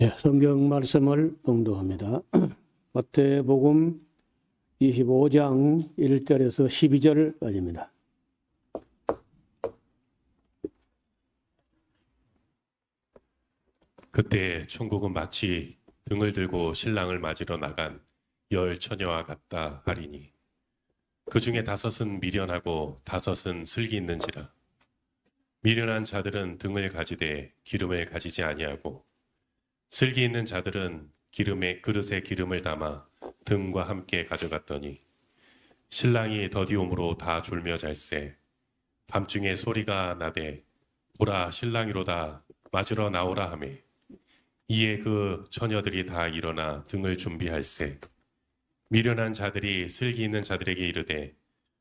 네, 성경 말씀을 봉독합니다. 마태복음 25장 1절에서 12절까지입니다. 그때 천국은 마치 등을 들고 신랑을 맞으러 나간 열 처녀와 같다 하리니 그 중에 5은 미련하고 5은 슬기 있는지라. 미련한 자들은 등을 가지되 기름을 가지지 아니하고 슬기 있는 자들은 그릇에 기름을 담아 등과 함께 가져갔더니 신랑이 더디옴으로 다 졸며 잘세. 밤중에 소리가 나되 보라 신랑이로다 맞으러 나오라 하매 이에 그 처녀들이 다 일어나 등을 준비할세. 미련한 자들이 슬기 있는 자들에게 이르되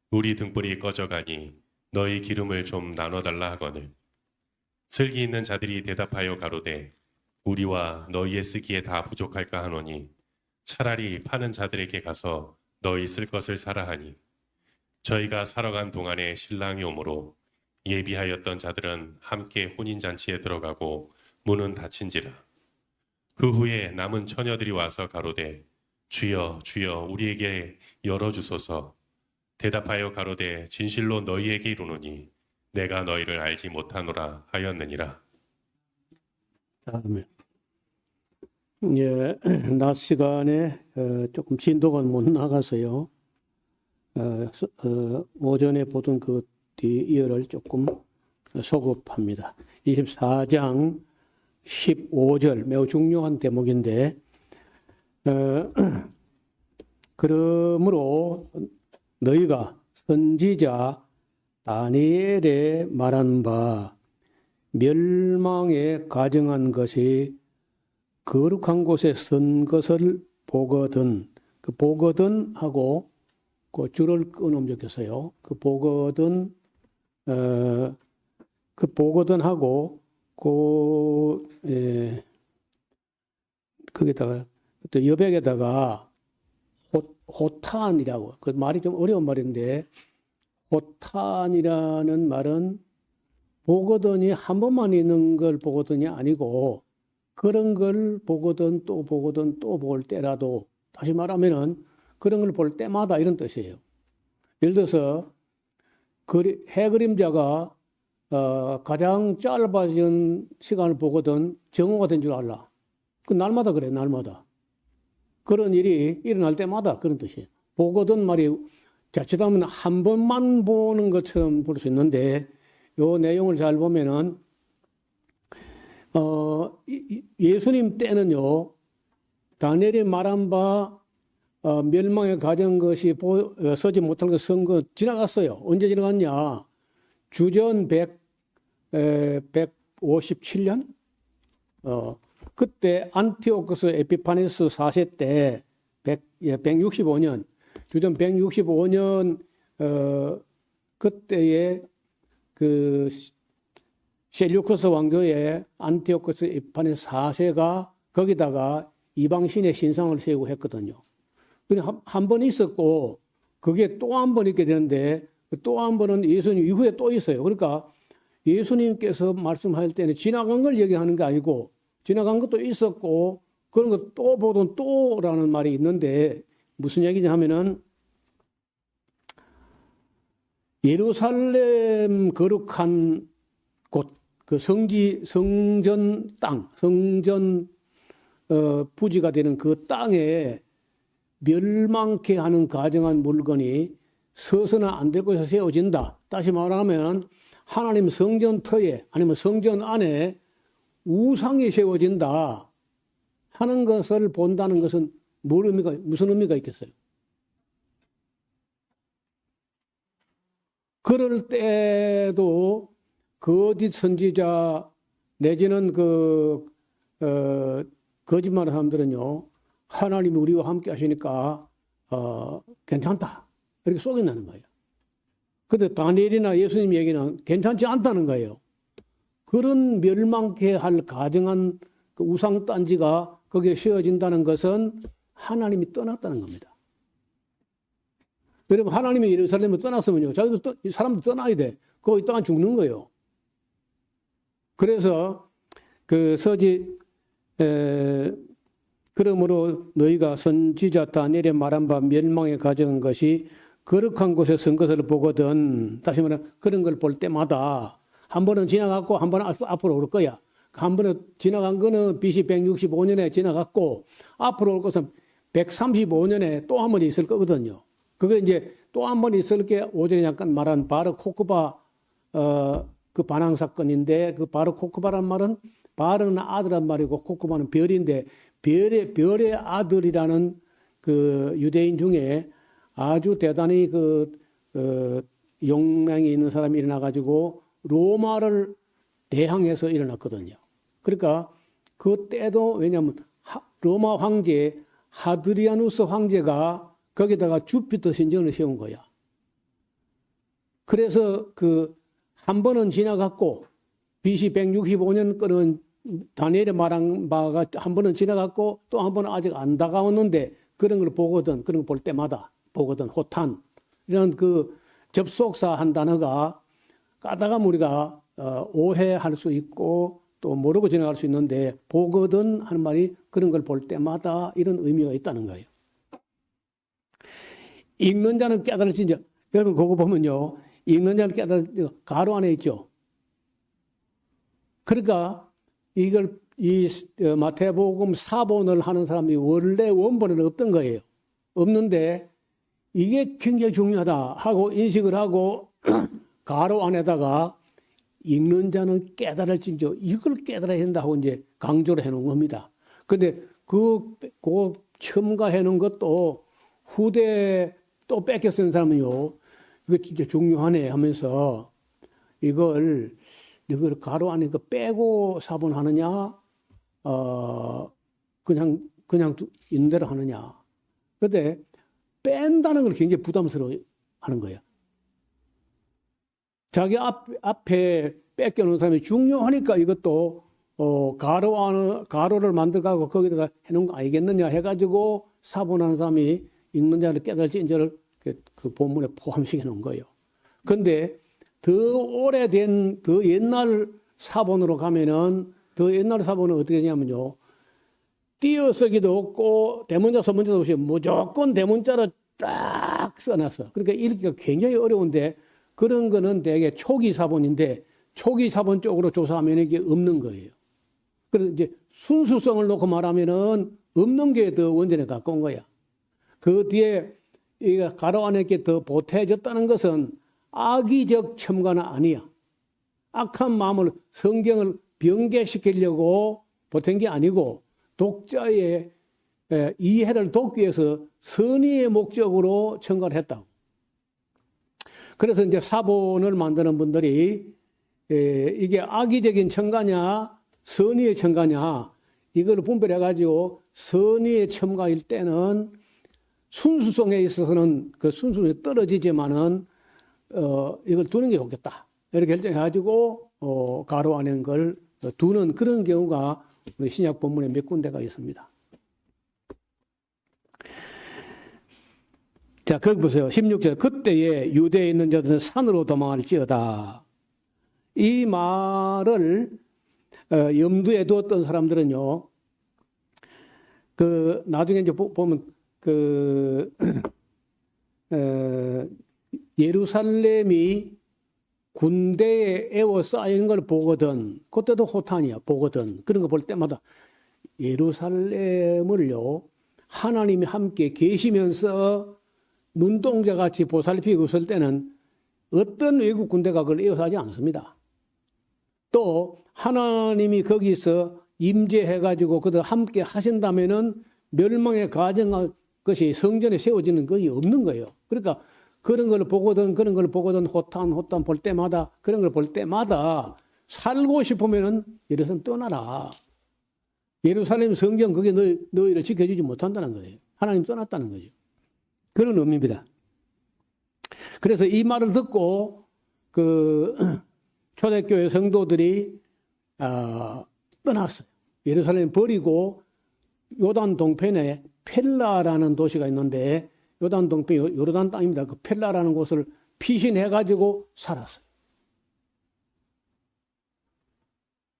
우리 등불이 꺼져가니 너희 기름을 좀 나눠달라 하거늘. 슬기 있는 자들이 대답하여 가로되 우리와 너희의 쓰기에 다 부족할까 하노니 차라리 파는 자들에게 가서 너희 쓸 것을 사라 하니 저희가 사러 간 동안에 신랑이 오므로 예비하였던 자들은 함께 혼인잔치에 들어가고 문은 닫힌지라. 그 후에 남은 처녀들이 와서 가로되 주여 주여 우리에게 열어주소서. 대답하여 가로되 진실로 너희에게 이르노니 내가 너희를 알지 못하노라 하였느니라. 다음에 낮 시간에 조금 진도가 못 나가서요. 오전에 보던 그 뒤이어를 조금 소급합니다. 24장 15절 매우 중요한 대목인데 그러므로 너희가 선지자 다니엘의 말한 바 멸망에 가정한 것이 거룩한 곳에 선 것을 보거든. 그 보거든 하고 그 줄을 끊어 적혔어요. 그 보거든 하고 거기다가 또 여백에다가 호탄이라고, 그 말이 좀 어려운 말인데 호탄이라는 말은 보거든이 한 번만 있는 걸 보거든이 아니고 그런 걸 보거든 또 보거든 또 볼 때라도, 다시 말하면은 그런 걸 볼 때마다 이런 뜻이에요. 예를 들어서 해 그림자가 가장 짧아진 시간을 보거든 정오가 된 줄 알라. 그 날마다 그래, 날마다. 그런 일이 일어날 때마다 그런 뜻이에요. 보거든 말이 자칫하면 한 번만 보는 것처럼 볼 수 있는데 요 내용을 잘 보면은 예수님 때는요, 다니엘이 말한 바 멸망에 가진 것이 서지 못할 것 선거 지나갔어요. 언제 지나갔냐? 주전 157년? 그때 안티오쿠스 에피파네스 4세 때 165년, 주전 165년 그때에 그 셀류커스 왕조의 안티오쿠스 에피파네스 4세가 거기다가 이방신의 신상을 세우고 했거든요. 한 번 있었고 그게 또 한 번 있게 되는데 또 한 번은 예수님 이후에 또 있어요. 그러니까 예수님께서 말씀할 때는 지나간 걸 얘기하는 게 아니고 지나간 것도 있었고 그런 거 또 보던 또라는 말이 있는데 무슨 얘기냐 하면은 예루살렘 거룩한 곳, 그 성전 땅, 성전 부지가 되는 그 땅에 멸망케 하는 가정한 물건이 서서나 안 될 곳에서 세워진다. 다시 말하면 하나님 성전 터에 아니면 성전 안에 우상이 세워진다 하는 것을 본다는 것은 무슨 의미가 있겠어요? 그럴 때도 거짓 선지자 내지는 거짓말하는 사람들은요, 하나님이 우리와 함께 하시니까 괜찮다 이렇게 속여내는 거예요. 그런데 다니엘이나 예수님 얘기는 괜찮지 않다는 거예요. 그런 멸망케 할 가정한 그 우상단지가 거기에 세워진다는 것은 하나님이 떠났다는 겁니다. 여러분, 하나님이 예루살렘을 떠났으면요, 사람도 떠나야 돼. 거기 있다가 죽는 거예요. 그래서 그 서지 그러므로 너희가 선지자 다니엘의 말한 바 멸망에 가져온 것이 거룩한 곳에 선 것을 보거든. 다시 말하면 그런 걸 볼 때마다 한 번은 지나갔고 한 번은 앞으로 올 거야. 한 번은 지나간 거는 BC 165년에 지나갔고 앞으로 올 것은 135년에 또 한 번 있을 거거든요. 그게 이제 또 한 번 있을 게 오전에 잠깐 말한 바르 코크바 그 반항 사건인데 그 바르 코크바란 말은 바르는 아들란 말이고 코크바는 별인데 별의 아들이라는 그 유대인 중에 아주 대단히 용맹이 있는 사람이 일어나가지고 로마를 대항해서 일어났거든요. 그러니까 그때도 왜냐하면 로마 황제 하드리아누스 황제가 거기다가 주피터 신전을 세운 거야. 그래서 한 번은 지나갔고 BC 165년 거는 다니엘이 말한 바가 한 번은 지나갔고 또 한 번은 아직 안 다가왔는데 그런 걸 보거든. 그런 걸 볼 때마다 보거든. 호탄 이런 그 접속사 한 단어가 까다가 우리가 오해할 수 있고 또 모르고 지나갈 수 있는데 보거든 하는 말이 그런 걸 볼 때마다 이런 의미가 있다는 거예요. 읽는 자는 깨달을지니라. 여러분 그거 보면요. 읽는 자는 깨달을지니라 가로 안에 있죠. 그러니까 이걸 마태복음 4본을 하는 사람이 원래 원본에는 없던 거예요. 없는데 이게 굉장히 중요하다 하고 인식을 하고 가로 안에다가 읽는 자는 깨달을진저 이걸 깨달아야 된다 하고 이제 강조를 해놓은 겁니다. 근데 그 첨가해 놓은 것도 후대 또 뺏겨 쓴 사람은요, 이거 진짜 중요하네 하면서 이걸 가로 안에 빼고 사본하느냐, 그냥 있는 대로 하느냐. 근데 뺀다는 걸 굉장히 부담스러워 하는 거예요. 자기 앞에 뺏겨놓은 사람이 중요하니까 이것도, 가로를 만들어가고 거기다가 해놓은 거 아니겠느냐 해가지고 사본하는 사람이 읽는 자를 깨달을지 인자를 그 본문에 포함시켜 놓은 거예요. 근데 더 오래된, 더 옛날 사본으로 가면은, 더 옛날 사본은 어떻게 되냐면요. 띄어쓰기도 없고, 대문자, 소문자도 없이 무조건 대문자로 딱 써놨어. 그러니까 읽기가 굉장히 어려운데, 그런 거는 대개 초기 사본인데, 초기 사본 쪽으로 조사하면 이게 없는 거예요. 그래서 이제 순수성을 놓고 말하면은 없는 게 더 원전에 가까운 거야. 그 뒤에 이 가로 안에 게 더 보태졌다는 것은 악의적 첨가는 아니야. 악한 마음을 성경을 변개시키려고 보탠 게 아니고 독자의 이해를 돕기 위해서 선의의 목적으로 첨가를 했다고. 그래서 이제 사본을 만드는 분들이 이게 악의적인 첨가냐 선의의 첨가냐 이걸 분별해가지고 선의의 첨가일 때는 순수성에 있어서는 그 순수성이 떨어지지만은 이걸 두는 게 좋겠다. 이렇게 결정해가지고 가로 안에 걸 두는 그런 경우가 우리 신약 본문에 몇 군데가 있습니다. 자, 거기 보세요. 16절. 그때에 유대에 있는 자들은 산으로 도망할지어다. 이 말을 염두에 두었던 사람들은요. 나중에 이제 보면 예루살렘이 군대에 에워싸이는 걸 보거든. 그때도 호탄이야. 보거든. 그런 거 볼 때마다 예루살렘을요. 하나님이 함께 계시면서 눈동자같이 보살피고 있을 때는 어떤 외국 군대가 그걸 에워싸지 않습니다. 또 하나님이 거기서 임재해가지고 그들 함께 하신다면은 멸망에 가정할 것이 성전에 세워지는 것이 없는 거예요. 그러니까 그런 걸 보거든 호탄 볼 때마다 그런 걸 볼 때마다 살고 싶으면은 예루살렘 떠나라. 예루살렘 성경 그게 너희를 지켜주지 못한다는 거예요. 하나님 떠났다는 거죠. 그런 의미입니다. 그래서 이 말을 듣고 초대교회 성도들이 떠났어요. 예루살렘 버리고 요단 동편에 펠라라는 도시가 있는데 요단 동편 요르단 땅입니다. 그 펠라라는 곳을 피신해가지고 살았어요.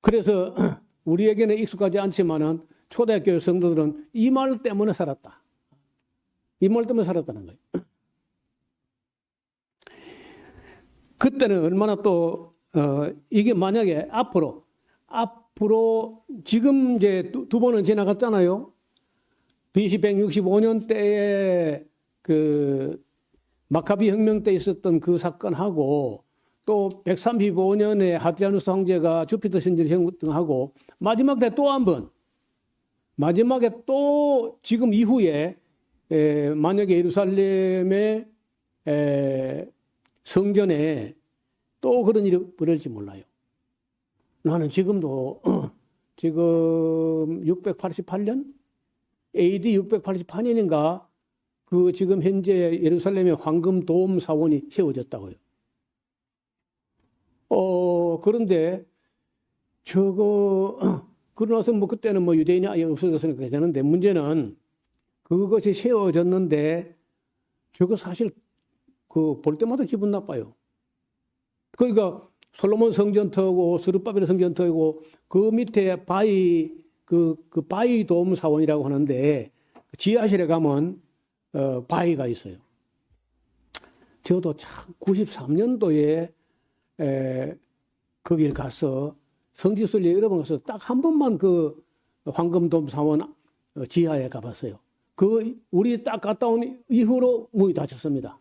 그래서 우리에게는 익숙하지 않지만은 초대교회 성도들은 이 말 때문에 살았다. 이 말 때문에 살았다는 거예요. 그때는 얼마나 또 이게 만약에 앞으로 지금 이제 두 번은 지나갔잖아요. BC 165년 때에 그 마카비 혁명 때 있었던 그 사건하고 또 135년에 하드리아누스 황제가 주피터 신전 등하고 마지막에 또 한 번, 마지막에 또 지금 이후에 만약에 예루살렘의 성전에 또 그런 일이 벌어질지 몰라요. 나는 지금도 지금 688년 AD 688년인가 그 지금 현재 예루살렘의 황금 도움 사원이 세워졌다고요. 그런데 그러나서 뭐 그때는 뭐 유대인이 아예 없어졌으니까 괜찮은데 문제는 그것이 세워졌는데 저거 사실 그 볼 때마다 기분 나빠요. 그러니까 솔로몬 성전터고 스룹바벨 성전터고 그 밑에 바위 그 바위 도움 사원이라고 하는데 지하실에 가면 바위가 있어요. 저도 참 93년도에 거길 가서 성지순례 여러 번 가서 딱 한 번만 그 황금돔 사원 지하에 가봤어요. 우리 딱 갔다 온 이후로 문이 닫혔습니다.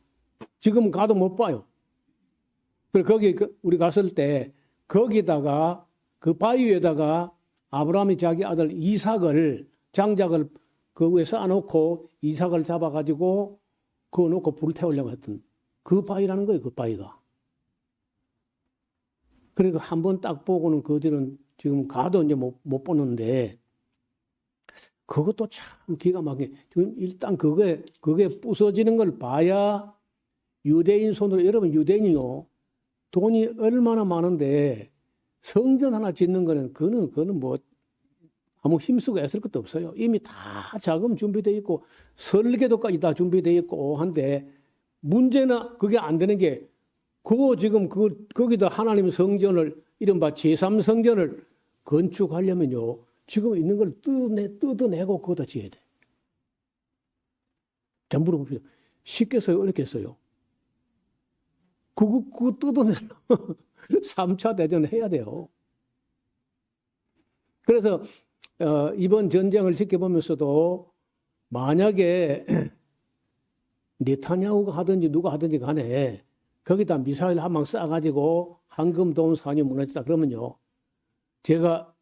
지금 가도 못 봐요. 그래서 거기 우리 갔을 때 거기다가 그 바위 위에다가 아브라함이 자기 아들 이삭을 장작을 그 위에 쌓아놓고 이삭을 잡아가지고 그거 놓고 불을 태우려고 했던 그 바위라는 거예요. 그 바위가. 그러니까 한 번 딱 보고는 그 뒤는 지금 가도 이제 못 보는데 그것도 참 기가 막히게 지금 일단 그게 부서지는 걸 봐야 유대인 손으로 여러분 유대인이요 돈이 얼마나 많은데 성전 하나 짓는 거는 그거는 뭐 아무 힘쓰고 애쓸 것도 없어요. 이미 다 자금 준비되어 있고 설계도까지 다 준비되어 있고 한데 문제는 그게 안 되는 게 그거 지금 거기다 하나님의 성전을 이른바 제3성전을 건축하려면요 지금 있는 걸 뜯어내고 그거다 지어야 돼. 자 물어봅시다. 쉽겠어요? 어렵겠어요? 그거 뜯어내려 3차 대전을 해야 돼요. 그래서 이번 전쟁을 지켜보면서도 만약에 네타냐후가 하든지 누가 하든지 간에 거기다 미사일 한 방 쏴가지고 황금도움 사원이 무너졌다 그러면요. 제가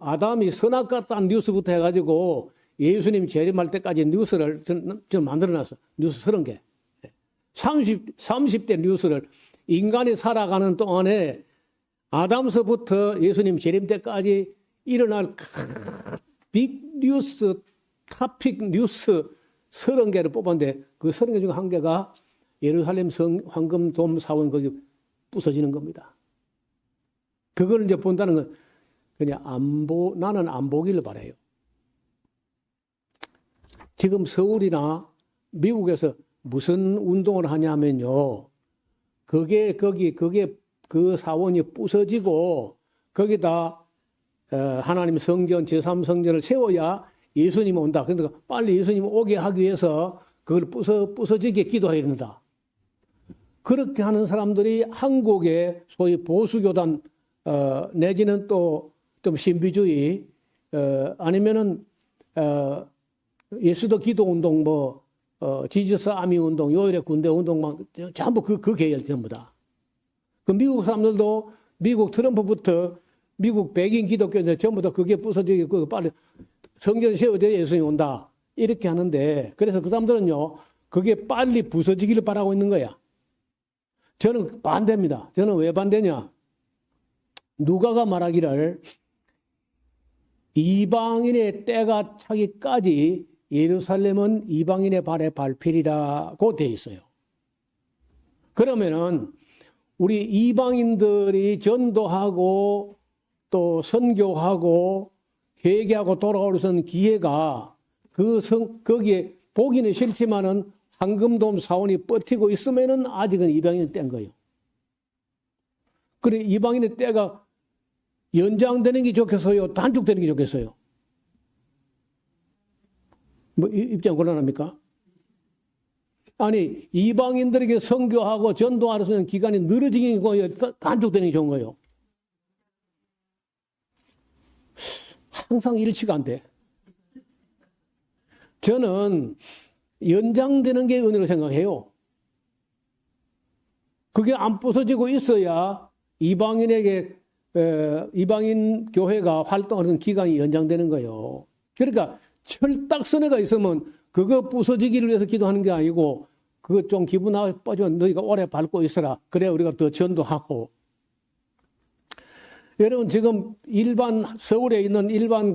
아담이 선악 같다는 뉴스부터 해가지고 예수님 재림할 때까지 뉴스를 저는 만들어놨어. 뉴스 30개. 30대 뉴스를 인간이 살아가는 동안에 아담서부터 예수님 재림 때까지 일어날 빅 뉴스, 토픽 뉴스 30개를 뽑았는데 그 30개 중 한 개가 예루살렘 황금돔 사원 거기 부서지는 겁니다. 그걸 이제 본다는 건 그냥 나는 안 보기를 바라요. 지금 서울이나 미국에서 무슨 운동을 하냐면요. 그게 그 사원이 부서지고 거기다 하나님의 성전, 제3성전을 세워야 예수님이 온다. 그러니까 빨리 예수님이 오게 하기 위해서 그걸 부서지게 기도해야 된다. 그렇게 하는 사람들이 한국의 소위 보수교단 내지는 또 좀 신비주의 아니면은 예수도 기도운동 지저스 아미 운동, 요일의 군대 운동만 전부 그 계열 전부 다. 그 미국 사람들도 미국 트럼프부터 미국 백인 기독교인들 전부 다 그게 부서지고 빨리 성전 세워져 예수님이 온다. 이렇게 하는데 그래서 그 사람들은요. 그게 빨리 부서지기를 바라고 있는 거야. 저는 반대입니다. 저는 왜 반대냐. 누가가 말하기를 이방인의 때가 차기까지 예루살렘은 이방인의 발에 밟히리라고 되어 있어요. 그러면은 우리 이방인들이 전도하고 또 선교하고 회개하고 돌아오는 기회가 거기에 보기는 싫지만은 황금돔 사원이 버티고 있으면은 아직은 이방인의 때인 거예요. 그래 이방인의 때가 연장되는 게 좋겠어요? 단축되는 게 좋겠어요? 뭐 입장 곤란합니까? 아니 이방인들에게 선교하고 전도할 수 있는 기간이 늘어지는 거 단축되는 게 좋은 거예요. 항상 일치가 안 돼. 저는 연장되는 게 은혜로 생각해요. 그게 안 부서지고 있어야 이방인에게 이방인 교회가 활동하는 기간이 연장되는 거예요. 그러니까 철딱서네가 있으면 그거 부서지기를 위해서 기도하는 게 아니고 그거 좀 기분 나빠지면 너희가 오래 밟고 있어라. 그래 우리가 더 전도하고. 여러분 지금 일반 서울에 있는 일반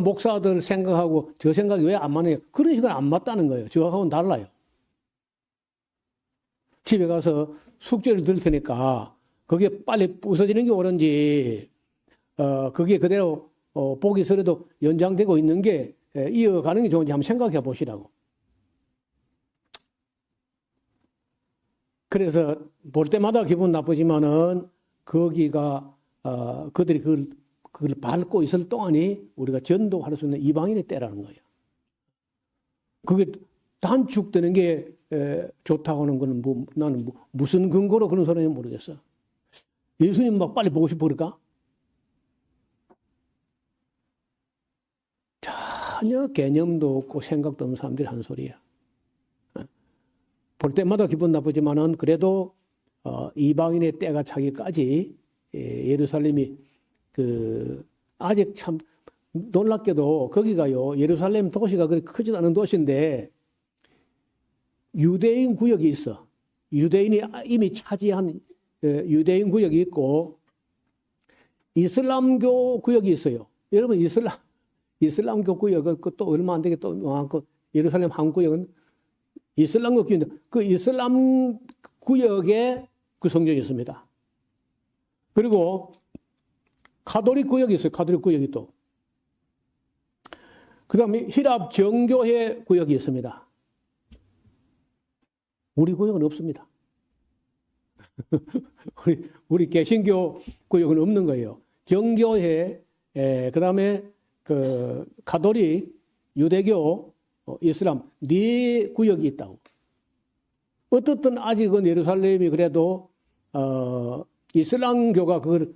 목사들 생각하고 저 생각이 왜 안 맞나요? 그런 식은 안 맞다는 거예요. 저하고는 달라요. 집에 가서 숙제를 들 테니까 그게 빨리 부서지는 게 옳은지 그게 그대로 보기 서라도 연장되고 있는 게 이어가는 게 좋은지 한번 생각해 보시라고. 그래서 볼 때마다 기분 나쁘지만은 거기가 그들이 그걸 밟고 있을 동안이 우리가 전도할 수 있는 이방인의 때라는 거예요. 그게 단축되는 게 좋다고 하는 거는 나는 무슨 근거로 그런 소리인지 모르겠어. 예수님 막 빨리 보고 싶어 그럴까? 전혀 개념도 없고 생각도 없는 사람들이 하는 소리야. 볼 때마다 기분 나쁘지만은 그래도 이방인의 때가 차기까지 예루살렘이 아직 참 놀랍게도 거기가요 예루살렘 도시가 그렇게 크지도 않은 도시인데 유대인 구역이 있어. 유대인이 이미 차지한 유대인 구역이 있고 이슬람교 구역이 있어요. 여러분 이슬람교 구역은 또 얼마 안 되게 또 많고 예루살렘 한 구역은 이슬람교 구역인데 그 이슬람 구역에 그 성전이 있습니다. 그리고 가톨릭 구역이 있어요. 가톨릭 구역이 또. 그 다음에 히랍 정교회 구역이 있습니다. 우리 구역은 없습니다. 우리 개신교 구역은 없는 거예요. 정교회, 그 다음에 가톨릭, 유대교, 이슬람, 네 구역이 있다고. 어떻든 아직은 예루살렘이 그래도, 이슬람교가 그걸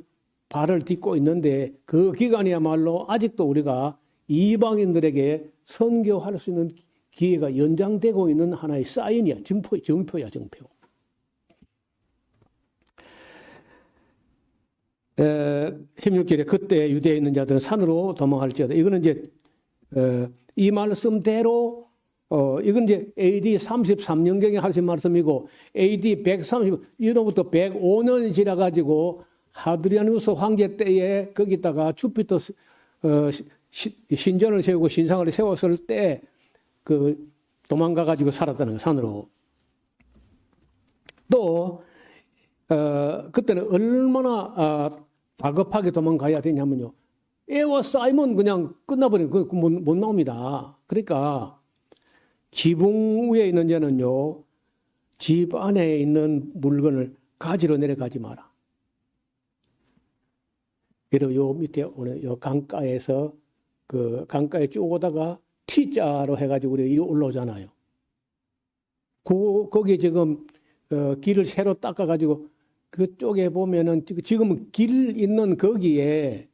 발을 딛고 있는데 그 기간이야말로 아직도 우리가 이방인들에게 선교할 수 있는 기회가 연장되고 있는 하나의 사인이야. 정표야, 정표. 16절에 그때 유대에 있는 자들은 산으로 도망할지어다. 이거는 이제 이 말씀대로 이건 이제 AD 33년경에 하신 말씀이고 AD 130, 이로부터 105년이 지나가지고 하드리아누스 황제 때에 거기다가 주피터 신전을 세우고 신상을 세웠을 때 도망가가지고 살았다는 거예요, 산으로. 또 그때는 얼마나 다급하게 도망가야 되냐면요. 애와 쌓이면 그냥 끝나버리면 못 나옵니다. 그러니까 지붕 위에 있는 자는요, 집 안에 있는 물건을 가지러 내려가지 마라. 그리고 요 밑에 오늘 요 강가에서 강가에 쭉 오다가 T자로 해가지고 우리가 이리 올라오잖아요. 거기 지금 길을 새로 닦아가지고 그쪽에 보면은 지금 길 있는 거기에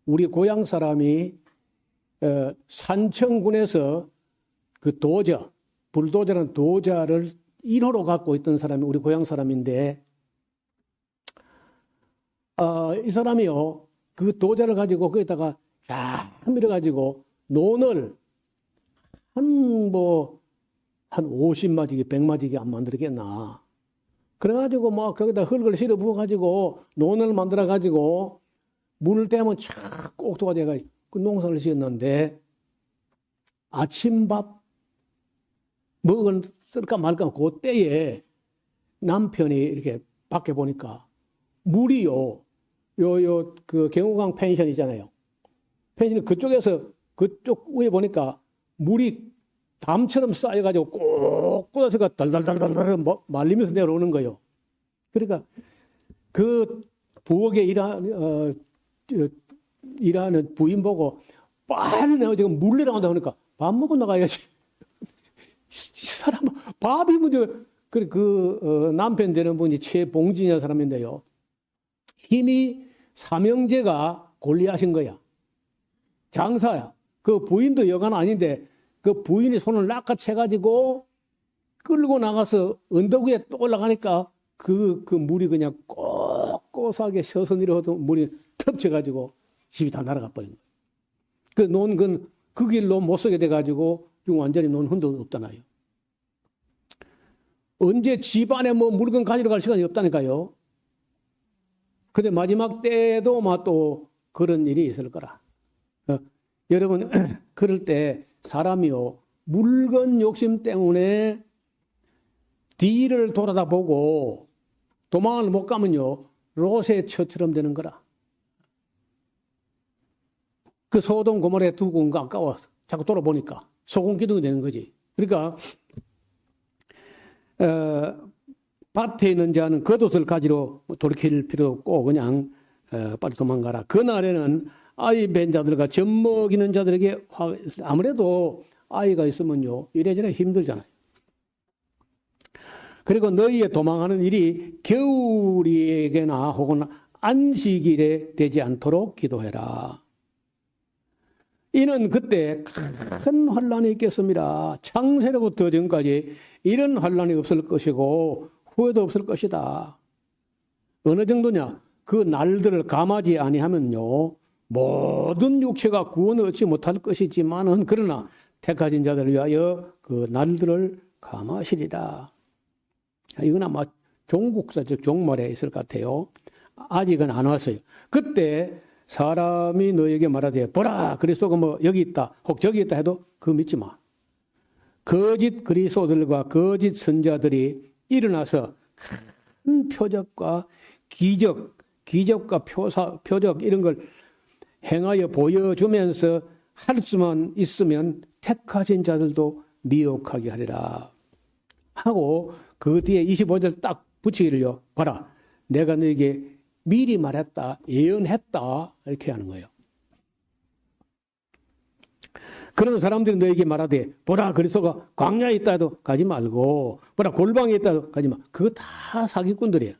우리 고향 사람이 산청군에서 그 불도저라는 도자를 1호로 갖고 있던 사람이 우리 고향 사람인데 이 사람이요 그 도자를 가지고 거기다가 쫙 밀어가지고 논을 한 50마디기 100마디기 안 만들겠나. 그래가지고 막 거기다 흙을 실어 부어가지고 논을 만들어가지고 물을 떼면 촥 꼭두가 돼가지고 그 농사를 지었는데 아침밥 먹을까 말까 그 때에 남편이 이렇게 밖에 보니까 물이요 그 경호강 펜션 있잖아요. 펜션 그쪽에서 그쪽 위에 보니까 물이 담처럼 쌓여가지고 꼭 꽂아서가 달달달달 말리면서 내려오는 거예요. 그러니까 그 부엌에 일하는 부인 보고 빨리 내가 지금 물 내려간다 그러니까 밥 먹고 나가야지. 이 사람은 밥이 문제. 남편 되는 분이 최봉진이라는 사람인데요. 힘이 삼형제가 골리앗인 거야. 장사야. 그 부인도 여간 아닌데 그 부인이 손을 낚아채가지고 끌고 나가서 언덕 위에 또 올라가니까 그 물이 그냥 꼿꼿하게 서서 내려오던 물이 덮쳐가지고 집이 다 날아가 버린 거예요. 그 길로 못 서게 돼가지고 지금 완전히 논 흔도 없잖아요. 언제 집안에 뭐 물건 가지러 갈 시간이 없다니까요. 근데 마지막 때도 또 그런 일이 있을 거라. 여러분, 그럴 때 사람이요, 물건 욕심 때문에 뒤를 돌아다 보고 도망을 못 가면요, 롯의 처처럼 되는 거라. 그 소돔 고모라에 두고 온 거 아까워서 자꾸 돌아보니까 소금 기둥이 되는 거지. 그러니까 밭에 있는 자는 겉옷을 가지러 돌이킬 필요 없고 그냥 빨리 도망가라. 그날에는 아이 뵌 자들과 젖 먹이는 자들에게 아무래도 아이가 있으면요 이래저래 힘들잖아요. 그리고 너희의 도망하는 일이 겨울이에게나 혹은 안식일에 되지 않도록 기도해라. 이는 그때 큰 환란이 있겠습니다. 창세로부터 전까지 이런 환란이 없을 것이고 후회도 없을 것이다. 어느 정도냐? 그 날들을 감하지 아니하면요 모든 육체가 구원을 얻지 못할 것이지만은 그러나 택하신 자들을 위하여 그 날들을 감하시리라. 이건 아마 종국사적 종말에 있을 것 같아요. 아직은 안 왔어요. 그때 사람이 너에게 말하되 보라 그리스도가 뭐 여기 있다 혹 저기 있다 해도 그거 믿지 마. 거짓 그리스도들과 거짓 선자들이 일어나서 큰 표적과 기적과 표적 이런 걸 행하여 보여주면서 할 수만 있으면 택하신 자들도 미혹하게 하리라 하고 그 뒤에 25절 딱 붙이기를요. 봐라 내가 너에게 미리 말했다 예언했다 이렇게 하는 거예요. 그런 사람들이 너에게 말하되 보라 그리스도가 광야에 있다 해도 가지 말고 보라 골방에 있다 해도 가지 마. 그거 다 사기꾼들이에요.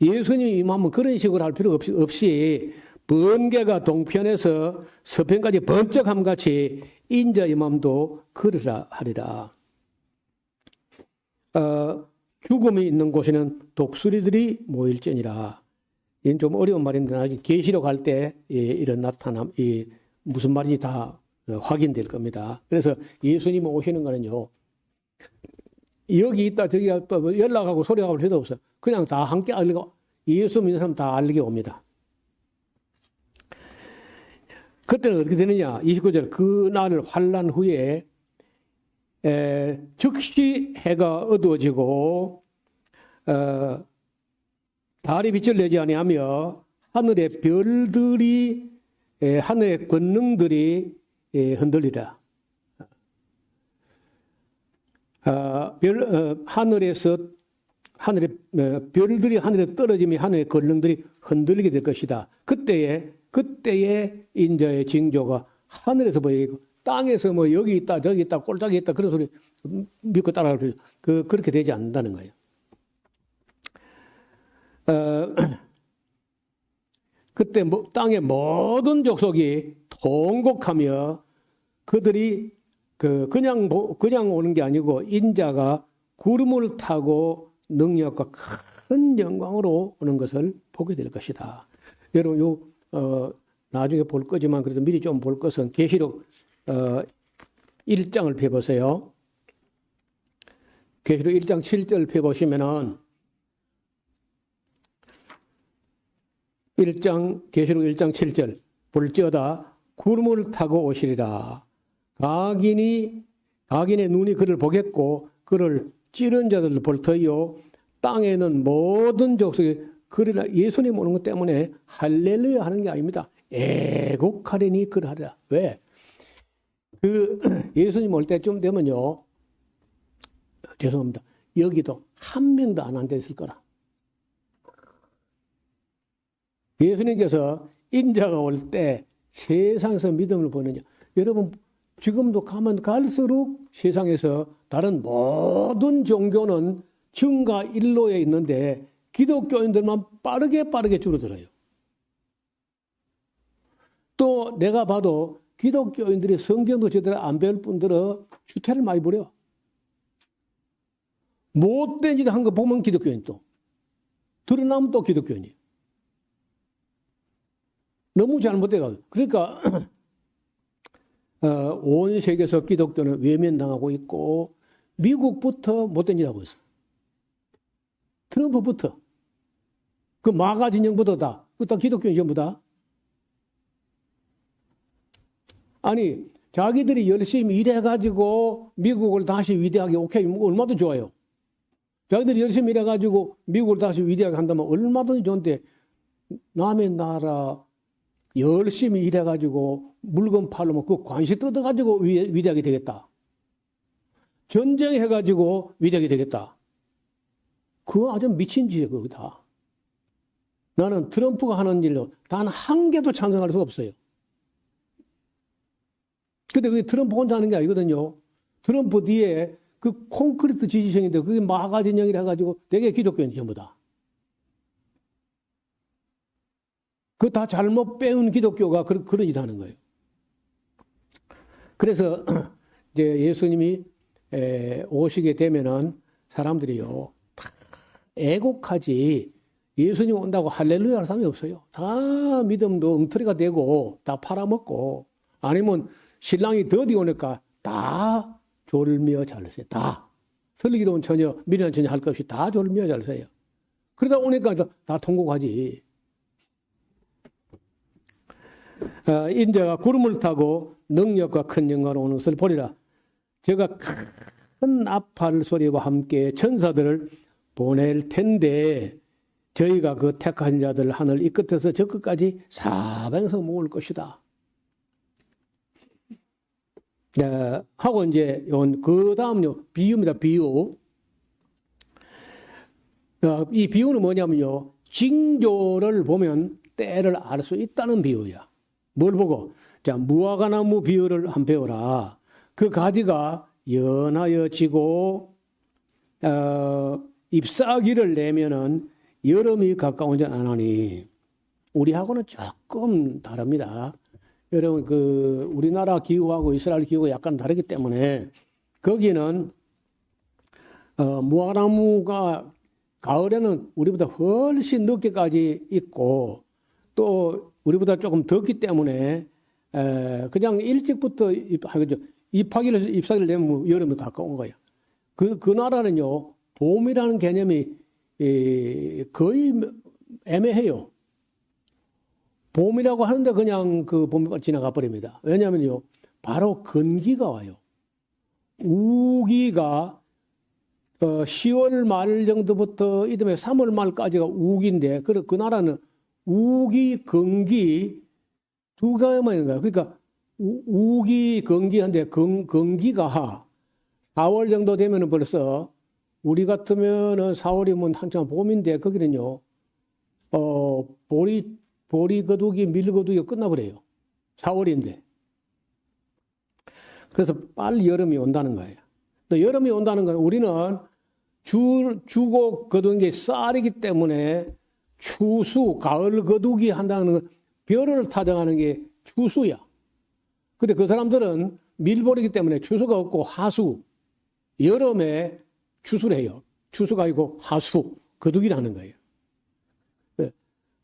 예수님이 임하면 그런 식으로 할 필요 없이 번개가 동편에서 서편까지 번쩍함같이 인자 임함도 그러라 하리라. 죽음이 있는 곳에는 독수리들이 모일지니라. 이건 좀 어려운 말인데 나중에 계시록 할 때 이런 나타남, 무슨 말인지 다 확인될 겁니다. 그래서 예수님 오시는 거는요, 여기 있다 저기 있다 연락하고 소리하고 필요도 없어요. 그냥 다 함께 알고 예수 믿는 사람 다 알게 옵니다. 그때는 어떻게 되느냐? 29절 그날 환란 후에 즉시 해가 어두워지고 달이 빛을 내지 아니하며 하늘의 별들이 하늘의 권능들이 흔들리라. 하늘의 별들이 하늘에 떨어지며 하늘의 권능들이 흔들리게 될 것이다. 그때에 인자의 징조가 하늘에서 보이고 땅에서 뭐 여기 있다 저기 있다 꼴짝이 있다 그런 소리 믿고 따라가고 그렇게 되지 않는다는 거예요. 그때 땅의 모든 족속이 통곡하며 그들이 그냥 오는 게 아니고 인자가 구름을 타고 능력과 큰 영광으로 오는 것을 보게 될 것이다. 여러분 나중에 볼 거지만 그래도 미리 좀 볼 것은 계시록 1장을 펴보세요. 계시록 1장 7절 펴보시면은 계시록 1장 7절 볼지어다 구름을 타고 오시리라. 각인의 눈이 그를 보겠고 그를 찌른 자들을 볼 터이요 땅에는 모든 족속이 그러나 예수님 오는 것 때문에 할렐루야 하는 게 아닙니다. 애곡하리니 그러하리라. 왜? 예수님 올 때쯤 되면요. 죄송합니다. 여기도 한 명도 안 앉아 있을 거라. 예수님께서 인자가 올 때 세상에서 믿음을 보느냐. 여러분 지금도 가면 갈수록 세상에서 다른 모든 종교는 증가 일로에 있는데 기독교인들만 빠르게 줄어들어요. 또 내가 봐도 기독교인들이 성경도 제대로 안 배울 뿐더러 추태를 많이 부려. 못된 짓 한 거 보면 기독교인 또. 드러나면 또 기독교인이. 너무 잘못돼가지고. 그러니까 온 세계에서 기독교는 외면당하고 있고 미국부터 못된 짓 하고 있어. 트럼프부터. 그 마가 진영부터 다. 그 다 기독교인 전부 다. 아니 자기들이 열심히 일해가지고 미국을 다시 위대하게 오케이 얼마든 좋아요. 자기들이 열심히 일해가지고 미국을 다시 위대하게 한다면 얼마든지 좋은데 남의 나라 열심히 일해가지고 물건 팔려면 그 관시 뜯어가지고 위대하게 되겠다. 전쟁해가지고 위대하게 되겠다. 그거 아주 미친 짓이에요. 그거 다. 나는 트럼프가 하는 일로 단 한 개도 찬성할 수 없어요. 근데 그게 트럼프 혼자 하는 게 아니거든요. 트럼프 뒤에 그 콘크리트 지지층인데 그게 마가 진영이라 해가지고 되게 기독교인 전부 다. 그 다 잘못 배운 기독교가 그런 짓 하는 거예요. 그래서 이제 예수님이 오시게 되면은 사람들이요 다 애곡하지 예수님 온다고 할렐루야 할 사람이 없어요. 다 믿음도 엉터리가 되고 다 팔아먹고 아니면 신랑이 더디 오니까 다 졸며 잘 써요. 다. 슬기로운 처녀, 미련한 처녀 할 것 없이 다 졸며 잘 써요. 그러다 오니까 다 통곡하지. 인자가 구름을 타고 능력과 큰 영광으로 오는 것을 보리라. 제가 큰 나팔 소리와 함께 천사들을 보낼 텐데 저희가 그 택한 자들 하늘 이 끝에서 저 끝까지 사방에서 모을 것이다. 하고 이제 그 다음요 비유입니다. 비유. 이 비유는 뭐냐면요 징조를 보면 때를 알 수 있다는 비유야. 뭘 보고? 자 무화과나무 비유를 한번 배워라. 그 가지가 연하여 지고 잎사귀를 내면은 여름이 가까우지 않으니 우리하고는 조금 다릅니다. 여러분 그 우리나라 기후하고 이스라엘 기후가 약간 다르기 때문에 거기는 무화과나무가 가을에는 우리보다 훨씬 늦게까지 있고 또 우리보다 조금 덥기 때문에 그냥 일찍부터 잎사귀를 내면 여름이 가까운 거예요. 그 나라는요 봄이라는 개념이 거의 애매해요. 봄이라고 하는데 그냥 그 봄이 지나가 버립니다. 왜냐하면요, 바로 건기가 와요. 우기가 10월 말 정도부터 이듬해 3월 말까지가 우기인데 그 나라는 우기, 건기 두 가지만 있는 거예요. 그러니까 우기, 건기한데 건기가 4월 정도 되면은 벌써 우리 같으면은 4월이면 한참 봄인데 거기는요, 보리거두기, 밀거두기가 끝나버려요. 4월인데. 그래서 빨리 여름이 온다는 거예요. 또 여름이 온다는 건 우리는 주고 거둔 게 쌀이기 때문에 추수, 가을 거두기 한다는 건 벼를 타정하는 게 추수야. 근데 그 사람들은 밀보리기 때문에 추수가 없고 하수, 여름에 추수를 해요. 추수가 아니고 하수, 거두기를 는 거예요.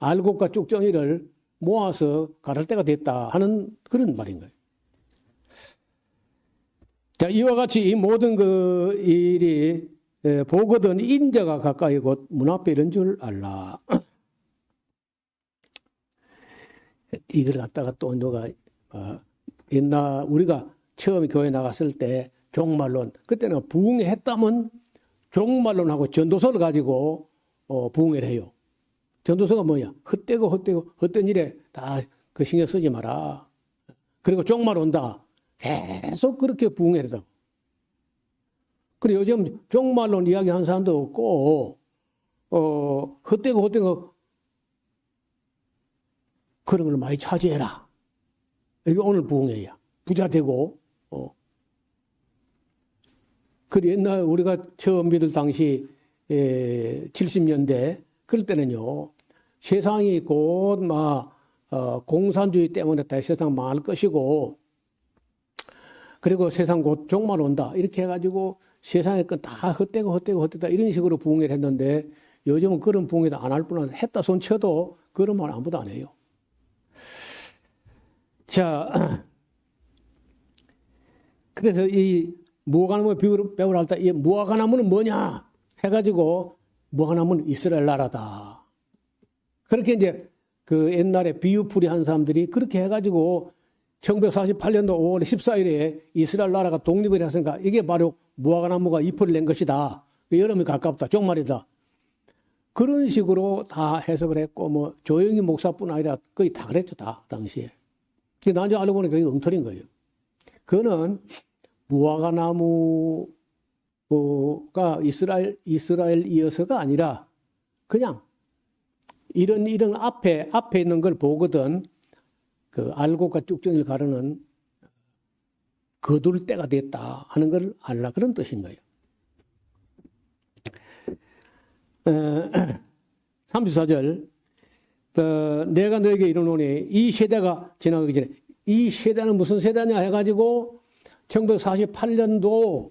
알곡과 쭉정이를 모아서 가를 때가 됐다 하는 그런 말인 거예요. 자, 이와 같이 이 모든 그 일이 보거든 인자가 가까이 곧 문 앞에 이런 줄 알라. 이걸 갖다가 또 누가 옛날 우리가 처음에 교회 나갔을 때 종말론, 그때는 부흥했다면 종말론하고 전도서를 가지고 부흥을 해요. 전도서가 뭐냐? 헛된 일에 다 그 신경 쓰지 마라. 그리고 종말 온다. 계속 그렇게 부흥해라고. 그리고 요즘 종말론 이야기하는 사람도 없고, 헛되고 그런 걸 많이 차지해라. 이게 오늘 부흥회야. 부자 되고, 그 옛날 우리가 처음 믿을 당시 70년대 그럴 때는요. 세상이 곧 공산주의 때문에 다 세상 망할 것이고 그리고 세상 곧 종말 온다. 이렇게 해가지고 세상의 건 다 헛되다 이런 식으로 부흥회를 했는데 요즘은 그런 부흥회도 안 할 뿐 아니라 했다 손 쳐도 그런 말 아무도 안 해요. 자, 그래서 이 무화과나무 배우라 할 때 이 무화과나무는 뭐냐 해가지고 무화과나무는 이스라엘 나라다. 그렇게 이제 그 옛날에 비유풀이 한 사람들이 그렇게 해가지고 1948년도 5월 14일에 이스라엘 나라가 독립을 했으니까 이게 바로 무화과나무가 잎을 낸 것이다. 여름이 가깝다. 종말이다. 그런 식으로 다 해석을 했고 뭐 조영희 목사뿐 아니라 거의 다 그랬죠. 다 당시에. 나중에 알고 보니까 그게 엉터리인 거예요. 그거는 무화과나무가 이스라엘이어서가 아니라 그냥 이런 앞에 있는 걸 보거든 그 알곡과 쭉정이를 가르는 거둘 때가 됐다 하는 걸 알라 그런 뜻인 거예요. 34절 내가 너에게 이르노니 이 세대가 지나가기 전에 이 세대는 무슨 세대냐 해가지고 1948년도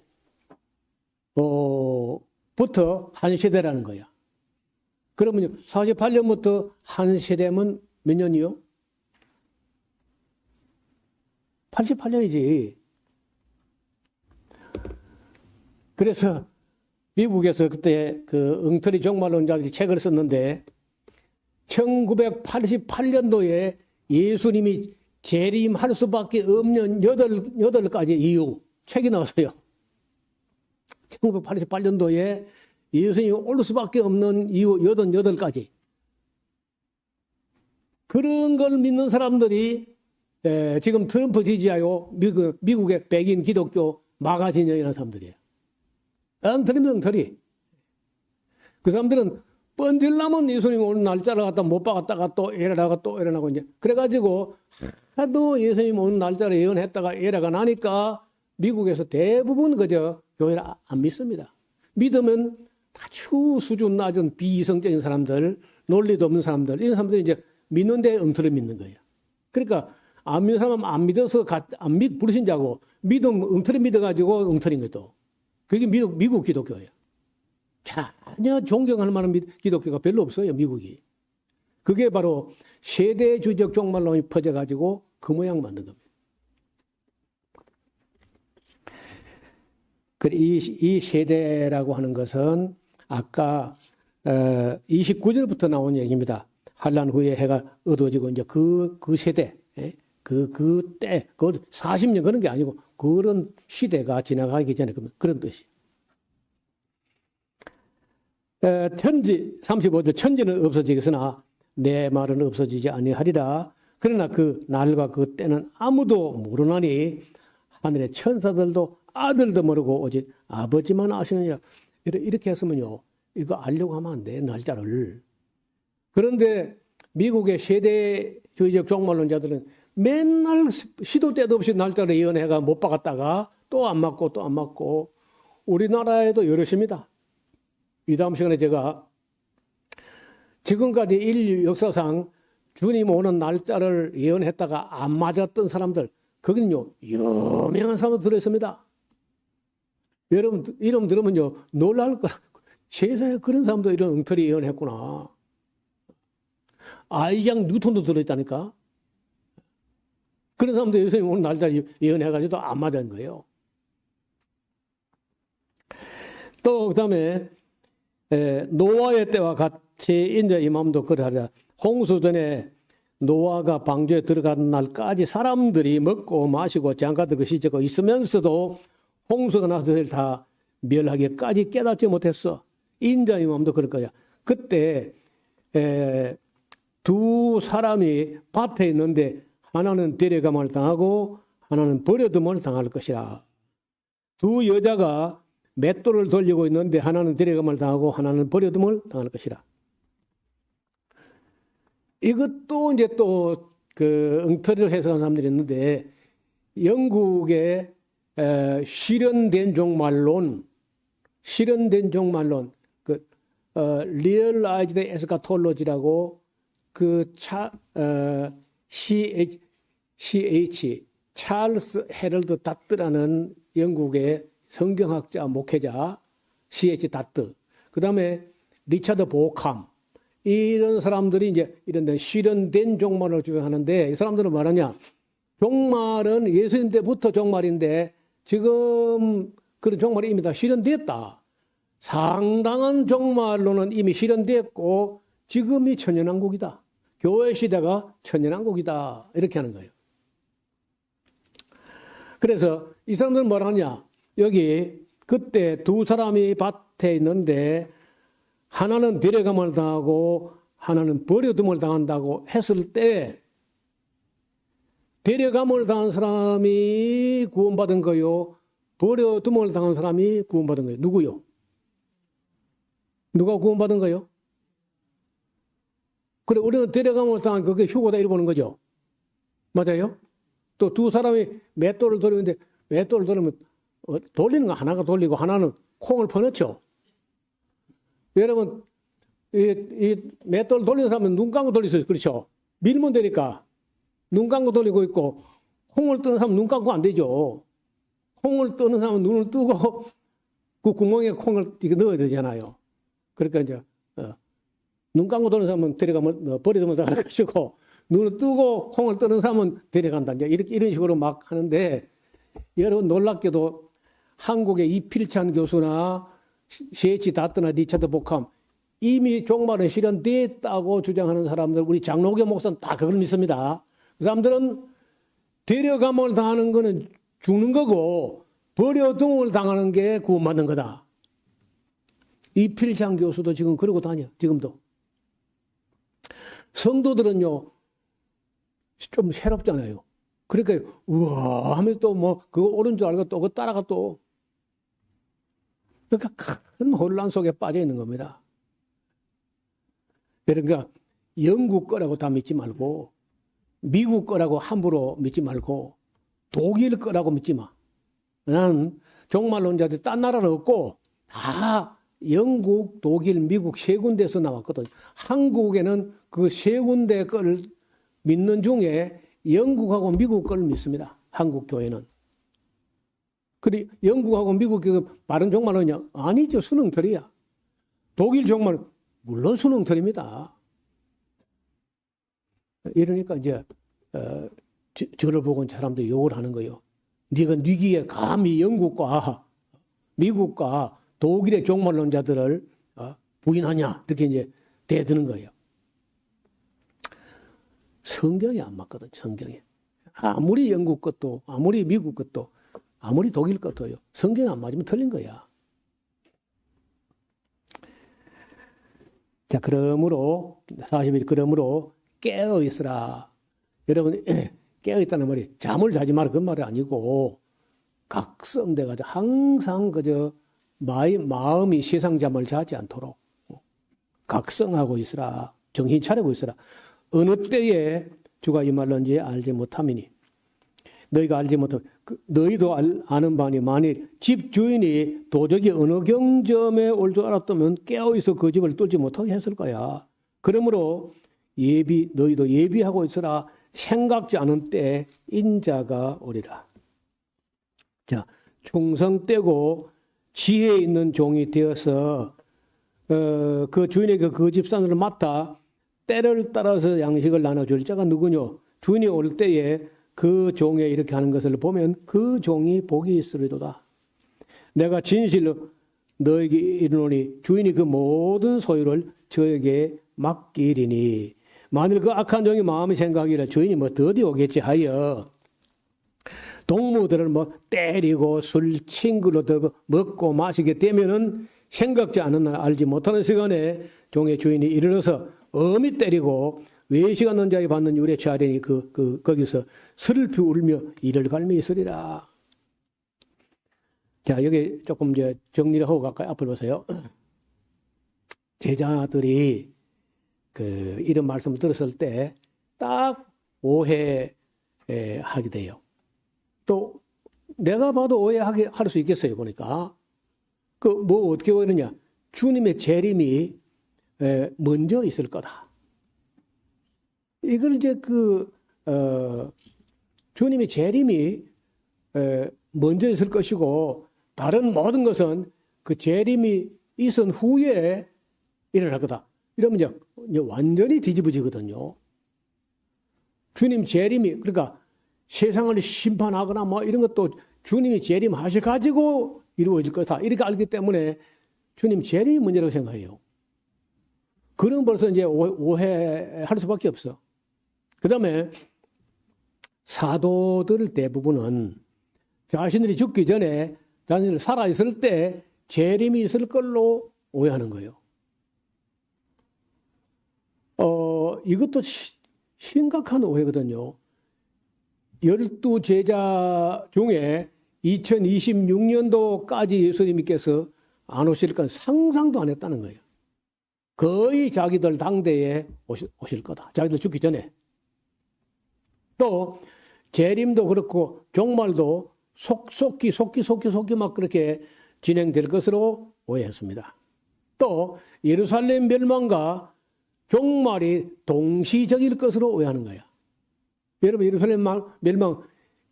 부터 한 세대라는 거야. 그러면요 48년부터 한 세대면 몇 년이요? 88년이지. 그래서 미국에서 그때 그 엉터리 종말론자들이 책을 썼는데 1988년도에 예수님이 재림할 수밖에 없는 8가지 이유 책이 나왔어요. 1988년도에 예수님이 올 수밖에 없는 이유 88가지. 그런 걸 믿는 사람들이 지금 트럼프 지지하여 미국의 백인 기독교 마가진영이라는 사람들이에요. 엉터리면 엉터리. 그 사람들은 뻔질라면 예수님 오는 날짜를 갖다 못 박았다가 또 에러나가 또 에러나고 이제 그래가지고 하도 예수님 오는 날짜를 예언했다가 에러가 나니까 미국에서 대부분 그저 교회를 안 믿습니다. 믿으면 아주 수준 낮은 비이성적인 사람들, 논리도 없는 사람들, 이런 사람들이 이제 믿는데 엉터리 믿는 거예요. 그러니까 안 믿는 사람은 안 믿어서 불신자고 믿으면 엉터리 믿어가지고 엉터리인 것도. 그게 미국 기독교예요. 전혀 존경할 만한 기독교가 별로 없어요, 미국이. 그게 바로 세대주의적 종말론이 퍼져가지고 그 모양 만든 겁니다. 이 세대라고 하는 것은 아까 29절부터 나온 얘기입니다. 환란 후에 해가 어두워지고 이제 그 세대, 그때, 40년 그런 게 아니고 그런 시대가 지나가기 전에 그런 뜻이에요. 천지 35절 천지는 없어지겠으나 내 말은 없어지지 아니하리라. 그러나 그 날과 그 때는 아무도 모르나니 하늘의 천사들도 아들도 모르고 오직 아버지만 아시느니라. 이렇게 했으면요 이거 알려고 하면 안 돼, 날짜를. 그런데 미국의 세대주의적 종말론자들은 맨날 시도 때도 없이 날짜를 예언해가 못 박았다가 또 안 맞고 또 안 맞고 우리나라에도 여럿입니다. 이 다음 시간에 제가 지금까지 인류 역사상 주님 오는 날짜를 예언했다가 안 맞았던 사람들, 거기는요 유명한 사람도 들어있습니다. 여러분 이름 들으면요 놀랄 거라. 세상에 그런 사람도 이런 엉터리 예언했구나. 아이작 뉴턴도 들어있다니까. 그런 사람도 예수님 오늘 날짜 예언해가지고 안 맞은 거예요. 또 그다음에 노아의 때와 같이 이제 이 마음도 그러하자. 홍수 전에 노아가 방주에 들어간 날까지 사람들이 먹고 마시고 장가들고 시집고 있으면서도 홍수가 나서 다 멸하기까지 깨닫지 못했어. 인자의 마음도 그럴 거야. 그때 두 사람이 밭에 있는데 하나는 데려감을 당하고 하나는 버려둠을 당할 것이라. 두 여자가 맷돌을 돌리고 있는데 하나는 데려감을 당하고 하나는 버려둠을 당할 것이라. 이것도 이제 또 그 엉터리를 해석한 사람들이 있는데 영국의 실현된 종말론 실현된 종말론, Realized Eschatology라고 CH 찰스 헤럴드 다트라는 영국의 성경학자 목회자 CH 다트, 그 다음에 리차드 보캄, 이런 사람들이 이제 이런 데 실현된 종말을 주장하는데, 이 사람들은 뭐하냐? 종말은 예수님 때부터 종말인데 지금 그런 종말이 이미 다 실현됐다. 상당한 종말로는 이미 실현됐고 지금이 천년왕국이다. 교회 시대가 천년왕국이다. 이렇게 하는 거예요. 그래서 이 사람들은 뭐라 하냐? 여기 그때 두 사람이 밭에 있는데 하나는 데려감을 당하고 하나는 버려둠을 당한다고 했을 때 데려감을 당한 사람이 구원받은 거요? 버려둠을 당한 사람이 구원받은 거예요? 누구요? 누가 구원받은 거예요? 그래, 우리는 데려감을 당한 그게 휴고다 이렇게 보는 거죠. 맞아요? 또 두 사람이 맷돌을 돌리는데 맷돌을 돌리면 돌리는 거 하나가 돌리고 하나는 콩을 퍼넣죠. 여러분, 이 맷돌 돌리는 사람은 눈 감고 돌릴 수 있어요. 그렇죠? 밀면 되니까 눈 감고 돌리고 있고, 콩을 뜨는 사람은 눈 감고 안 되죠. 콩을 뜨는 사람은 눈을 뜨고 그 구멍에 콩을 넣어야 되잖아요. 그러니까 이제 눈 감고 도는 사람은 데려가면 버리면 나갈 것이고, 눈을 뜨고 콩을 뜨는 사람은 데려간다. 이제 이런 식으로 막 하는데, 여러분 놀랍게도 한국의 이필찬 교수나 CH 다트나 리차드 보캄, 이미 종말은 실현됐다고 주장하는 사람들, 우리 장로교 목사는 다 그걸 믿습니다. 그 사람들은 데려감을 당하는 거는 죽는 거고 버려둠을 당하는 게 구원받는 거다. 이필찬 교수도 지금 그러고 다녀. 지금도. 성도들은요 좀 새롭잖아요. 그러니까 우와 하면 또 뭐 그거 옳은 줄 알고 또 그거 따라가 또. 그러니까 큰 혼란 속에 빠져 있는 겁니다. 그러니까 영국 거라고 다 믿지 말고, 미국 거라고 함부로 믿지 말고, 독일 거라고 믿지 마. 난 종말론자들 딴 나라는 없고 다 영국, 독일, 미국 세 군데에서 나왔거든. 한국에는 그 세 군데 거를 믿는 중에 영국하고 미국 거를 믿습니다. 한국 교회는. 그래 영국하고 미국 교회 바른 종말론이냐? 아니죠. 수능틀이야. 독일 종말은 물론 수능틀입니다. 이러니까 이제 저를 보고 사람들이 욕을 하는 거예요. 네가 뉘기에 감히 영국과 미국과 독일의 종말론자들을 부인하냐? 이렇게 이제 대드는 거예요. 성경이 안 맞거든, 성경에. 아무리 영국 것도, 아무리 미국 것도, 아무리 독일 것도요. 성경이 안 맞으면 틀린 거야. 자, 그러므로, 41, 그러므로 깨어 있으라. 여러분, 깨어 있다는 말이 잠을 자지 마라. 그 말이 아니고, 각성돼가지고 항상 그저 마음이 세상 잠을 자지 않도록 각성하고 있으라. 정신 차리고 있으라. 어느 때에 주가 임할는지 알지 못함이니. 너희가 알지 못하면 너희도 아는 바니 만일 집 주인이 도적이 어느 경점에 올 줄 알았다면 깨어있어 그 집을 뚫지 못하게 했을 거야. 그러므로 너희도 예비하고 있으라. 생각지 않은 때에 인자가 오리라. 자, 충성되고 지혜 있는 종이 되어서 그 주인에게 그 집산을 맡아 때를 따라서 양식을 나눠줄 자가 누구뇨? 주인이 올 때에 그 종에 이렇게 하는 것을 보면 그 종이 복이 있으리도다. 내가 진실로 너에게 이르노니 주인이 그 모든 소유를 저에게 맡기리니 만일 그 악한 종이 마음이 생각하기를 주인이 뭐 더디 오겠지 하여 동무들을 뭐 때리고 술 친구로 먹고 마시게 되면은 생각지 않은 날 알지 못하는 시간에 종의 주인이 이르러서 엄히 때리고 외식한 는 자에 받는 유래 취하리니 거기서 슬피 울며 이를 갈미 있으리라. 자, 여기 조금 이제 정리를 하고 갈까요? 앞을 보세요. 제자들이 이런 말씀을 들었을 때 딱 오해하게 돼요. 또 내가 봐도 오해하게 할 수 있겠어요, 보니까. 그 뭐 어떻게 보느냐? 주님의 재림이 먼저 있을 거다. 이걸 이제 주님의 재림이 먼저 있을 것이고 다른 모든 것은 그 재림이 있은 후에 일어날 거다. 이러면 이제 완전히 뒤집어지거든요. 주님 재림이 그러니까 세상을 심판하거나 뭐 이런 것도 주님이 재림하셔 가지고 이루어질 거다. 이렇게 알기 때문에 주님 재림이 문제라고 생각해요. 그럼 벌써 이제 오해할 수밖에 없어. 그다음에 사도들 대부분은 자신들이 죽기 전에 자신들이 살아있을 때 재림이 있을 걸로 오해하는 거예요. 이것도 심각한 오해거든요. 12 제자 중에 2026년도까지 예수님께서 안 오실 건 상상도 안 했다는 거예요. 거의 자기들 당대에 오실 거다. 자기들 죽기 전에. 또 재림도 그렇고 종말도 속속히 막 그렇게 진행될 것으로 오해했습니다. 또 예루살렘 멸망과 종말이 동시적일 것으로 오해하는 거야. 여러분 예루살렘 멸망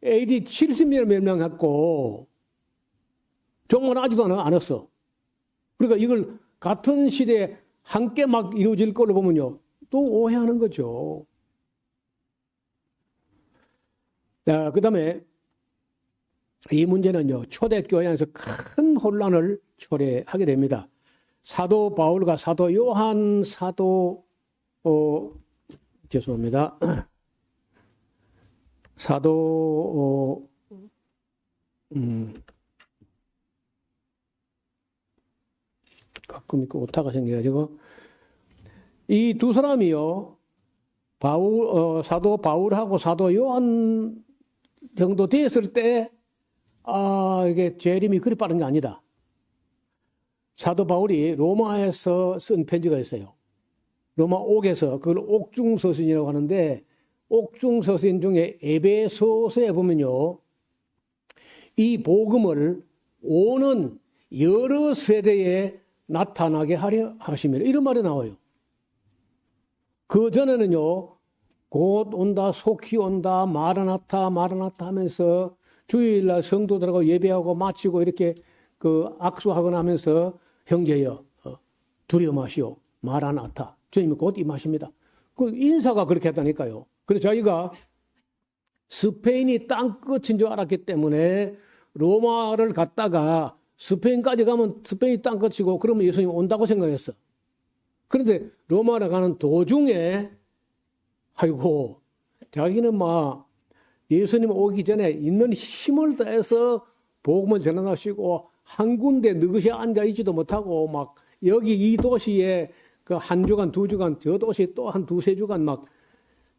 AD 70년에 멸망했고 종말은 아직도 안 왔어. 그러니까 이걸 같은 시대에 함께 막 이루어질 걸로 보면요. 또 오해하는 거죠. 자, 그 다음에 이 문제는요. 초대교회 안에서 큰 혼란을 초래하게 됩니다. 사도 바울과 사도 요한 죄송합니다. 가끔 있고 오타가 생겨가지고 이 두 사람이요. 사도 바울하고 사도 요한 정도 됐을 때 이게 재림이 그리 빠른 게 아니다. 사도 바울이 로마에서 쓴 편지가 있어요. 로마 옥에서 그걸 옥중서신이라고 하는데 옥중서신 중에 에베소서에 보면요. 이 복음을 오는 여러 세대에 나타나게 하려 하시며 이런 말이 나와요. 그 전에는요. 곧 온다, 속히 온다, 마라나타 하면서 주일날 성도들하고 예배하고 마치고 이렇게 악수하거나 하면서 형제여 두려워 마시오. 마라나타. 주님이 곧 임하십니다. 그 인사가 그렇게 했다니까요. 그래서 자기가 스페인이 땅끝인 줄 알았기 때문에 로마를 갔다가 스페인까지 가면 스페인이 땅끝이고 그러면 예수님이 온다고 생각했어. 그런데 로마를 가는 도중에 아이고 자기는 막 예수님 오기 전에 있는 힘을 다해서 복음을 전하시고 한 군데 느긋이 앉아있지도 못하고 막 여기 이 도시에 그 한 주간 두 주간 저 도시 또 한 두세 주간 막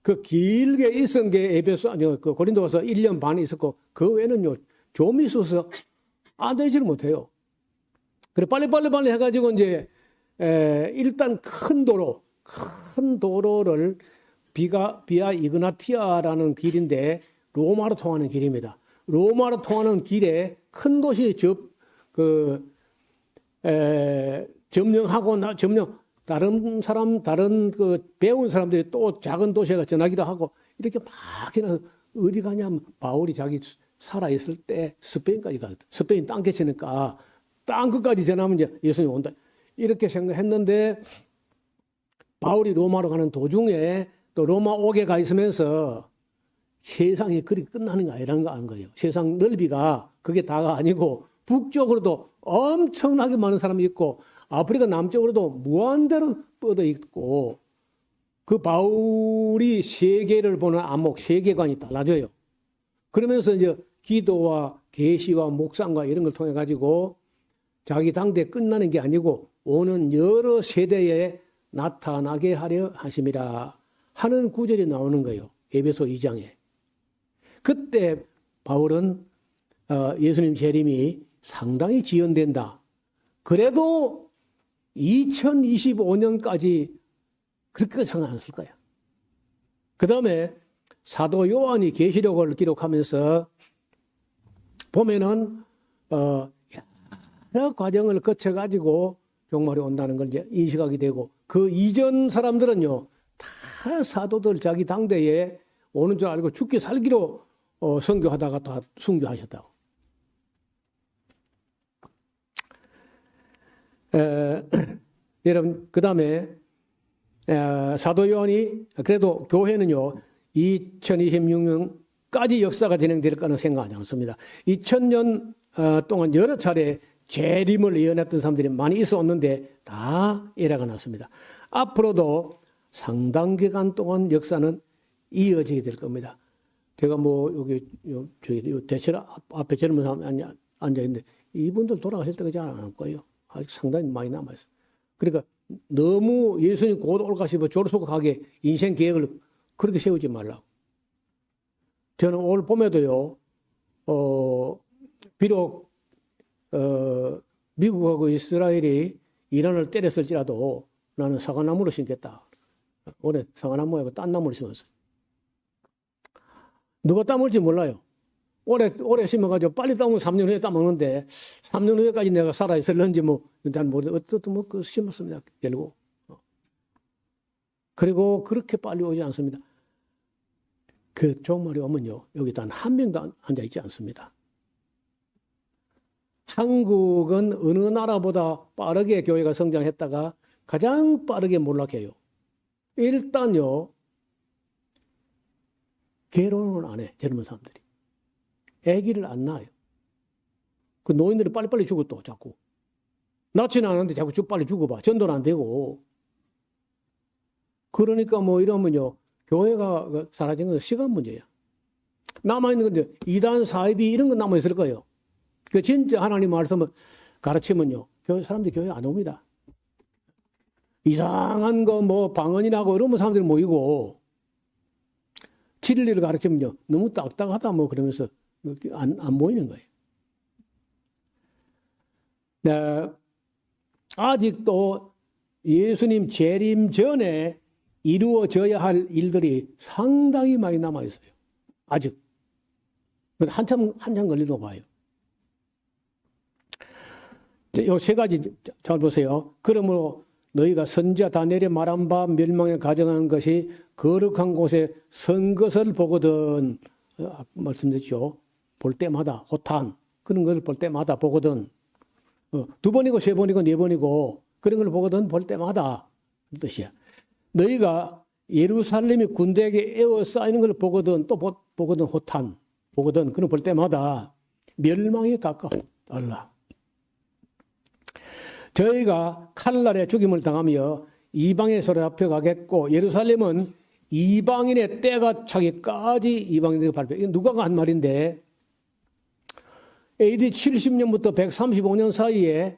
그 길게 있은 게 그 고린도서 1년 반 있었고 그 외에는요 좀 있어서 앉아있지를 못해요. 그래 빨리 해가지고 이제 일단 큰 도로를 비아 이그나티아라는 길인데 로마로 통하는 길입니다. 로마로 통하는 길에 큰 도시 점령하고 다른 배운 사람들이 또 작은 도시에 전하기도 하고 이렇게 막 그냥 어디 가냐면 바울이 자기 살아있을 때 스페인까지 가. 스페인 땅끝이니까 땅끝까지 전하면 이제 예수님이 온다. 이렇게 생각했는데 바울이 로마로 가는 도중에 또 로마 옥에 가 있으면서 세상이 그리 끝나는 게 아니라는 거예요. 세상 넓이가 그게 다가 아니고 북쪽으로도 엄청나게 많은 사람이 있고 아프리카 남쪽으로도 무한대로 뻗어 있고 그 바울이 세계를 보는 안목, 세계관이 달라져요. 그러면서 이제 기도와 계시와 묵상과 이런 걸 통해 가지고 자기 당대에 끝나는 게 아니고 오는 여러 세대에 나타나게 하려 하심이라 하는 구절이 나오는 거예요. 에베소 2장에. 그때 바울은 예수님 재림이 상당히 지연된다. 그래도 2025년까지 그렇게 생각 안 했을 거야. 그 다음에 사도 요한이 계시록을 기록하면서 보면은 여러 과정을 거쳐가지고 종말이 온다는 걸 이제 인식하게 되고, 그 이전 사람들은요, 다 사도들 자기 당대에 오는 줄 알고 죽기 살기로 선교하다가 다 순교하셨다고. 여러분, 그 다음에 사도 요한이 그래도 교회는요 2026년까지 역사가 진행될 거는 생각하지 않습니다. 2000년 동안 여러 차례 재림을 예언했던 사람들이 많이 있었는데 다 예라가 났습니다. 앞으로도 상당 기간 동안 역사는 이어지게 될 겁니다. 제가 뭐 여기 대체로 앞에 젊은 사람 앉아 있는데 이분들 돌아가실 때가 잘 안 올 거예요. 아직 상당히 많이 남아 있어요. 그러니까 너무 예수님 곧 올까 싶어 졸속하게 인생 계획을 그렇게 세우지 말라고. 저는 올 봄에도요, 비록 미국하고 이스라엘이 이란을 때렸을지라도 나는 사과나무를 심겠다. 올해 사과나무하고 딴 나무를 심었어요. 누가 따먹을지 몰라요. 올해 심어가지고 빨리 따먹으면 3년 후에 따먹는데 3년 후에까지 내가 살아있을런지 잘 모르겠어요. 어쨌든 심었습니다. 결국. 그리고 그렇게 빨리 오지 않습니다. 그 종말이 오면요. 여기 단 한 명도 앉아있지 않습니다. 한국은 어느 나라보다 빠르게 교회가 성장했다가 가장 빠르게 몰락해요. 일단요. 결혼을 안 해. 젊은 사람들이. 아기를 안 낳아요. 그 노인들이 빨리빨리 죽어 또 자꾸. 낳지는 않았는데 자꾸 빨리 죽어봐. 전도는 안 되고. 그러니까 뭐 이러면요. 교회가 사라진 건 시간 문제야. 남아있는 건데 이단 사이비 이런 건 남아있을 거예요. 그 진짜 하나님 말씀을 가르치면요. 사람들이 교회 안 옵니다. 이상한 거 뭐 방언이라고 이러면 사람들이 모이고 진리를 가르치면요. 너무 딱딱하다 뭐 그러면서 안 모이는 거예요. 네, 아직도 예수님 재림 전에 이루어져야 할 일들이 상당히 많이 남아 있어요. 아직 한참 걸리도 봐요. 요 세 가지 잘 보세요. 그러므로 너희가 선지자 다니엘이 말한 바 멸망에 가정한 것이 거룩한 곳에 선 것을 보거든. 말씀드렸죠. 볼 때마다 호탄 그런 걸 볼 때마다 보거든. 두 번이고 세 번이고 네 번이고 그런 걸 보거든 볼 때마다 그 뜻이야. 너희가 예루살렘이 군대에게 에워싸이는 걸 보거든 또 보거든 호탄 보거든 그런 볼 때마다 멸망에 가까웠다. 저희가 칼날에 죽임을 당하며 이방의 소리 앞에 가겠고 예루살렘은 이방인의 때가 차기까지 이방인들이 발표. 이건 누가가 한 말인데 AD 70년부터 135년 사이에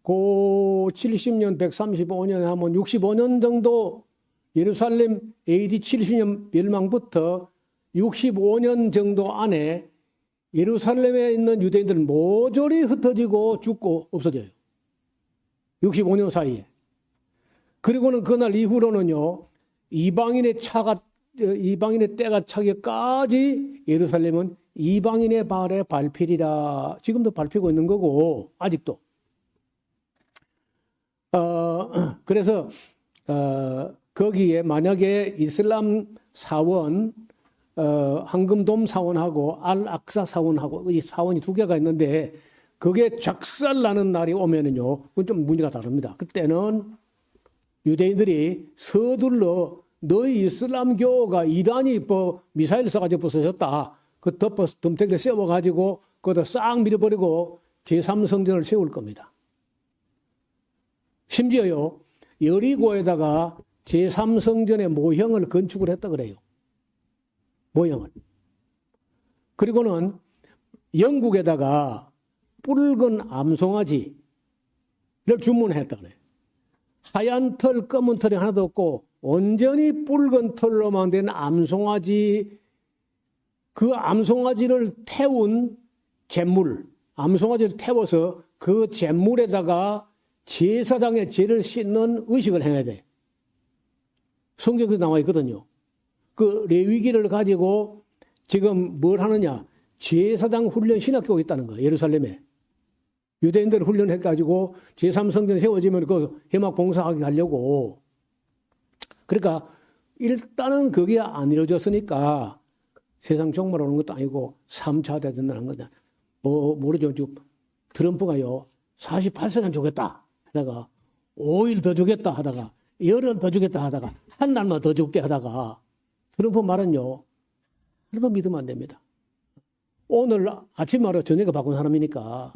그 70년 135년 하면 65년 정도 예루살렘 AD 70년 멸망부터 65년 정도 안에 예루살렘에 있는 유대인들은 모조리 흩어지고 죽고 없어져요. 65년 사이에. 그리고는 그날 이후로는요, 이방인의 때가 차기까지 예루살렘은 이방인의 발에 밟히리라. 지금도 밟히고 있는 거고, 아직도. 그래서, 거기에 만약에 이슬람 사원, 황금돔 사원하고 알-악사 사원하고 이 사원이 두 개가 있는데, 그게 작살나는 날이 오면은요, 그건 좀 문제가 다릅니다. 그때는 유대인들이 서둘러 너희 이슬람교가 이란이 미사일 쏴가지고 부서졌다. 그 덤태기를 세워가지고 그것도 싹 밀어버리고 제3성전을 세울 겁니다. 심지어요, 여리고에다가 제3성전의 모형을 건축을 했다 그래요. 모형을. 그리고는 영국에다가 붉은 암송아지를 주문했다 그래요. 하얀 털, 검은 털이 하나도 없고 온전히 붉은 털로만 된 암송아지, 그 암송아지를 태운 잿물, 암송아지를 태워서 그 잿물에다가 제사장의 죄를 씻는 의식을 해야 돼. 성경에 나와 있거든요. 그 레위기를 가지고 지금 뭘 하느냐? 제사장 훈련 신학교가 있다는 거예요. 예루살렘에. 유대인들 훈련해가지고 제3성전 세워지면 그 회막 봉사하게 하려고. 그러니까 일단은 그게 안 이루어졌으니까 세상 종말 오는 것도 아니고 3차 대전을 한 거다. 모르죠. 트럼프가요, 48시간 주겠다 하다가 5일 더 주겠다 하다가 열흘 더 주겠다 하다가 한 달만 더 줄게 하다가 트럼프 말은요, 하나도 믿으면 안 됩니다. 오늘 아침마로 저녁에 바꾼 사람이니까.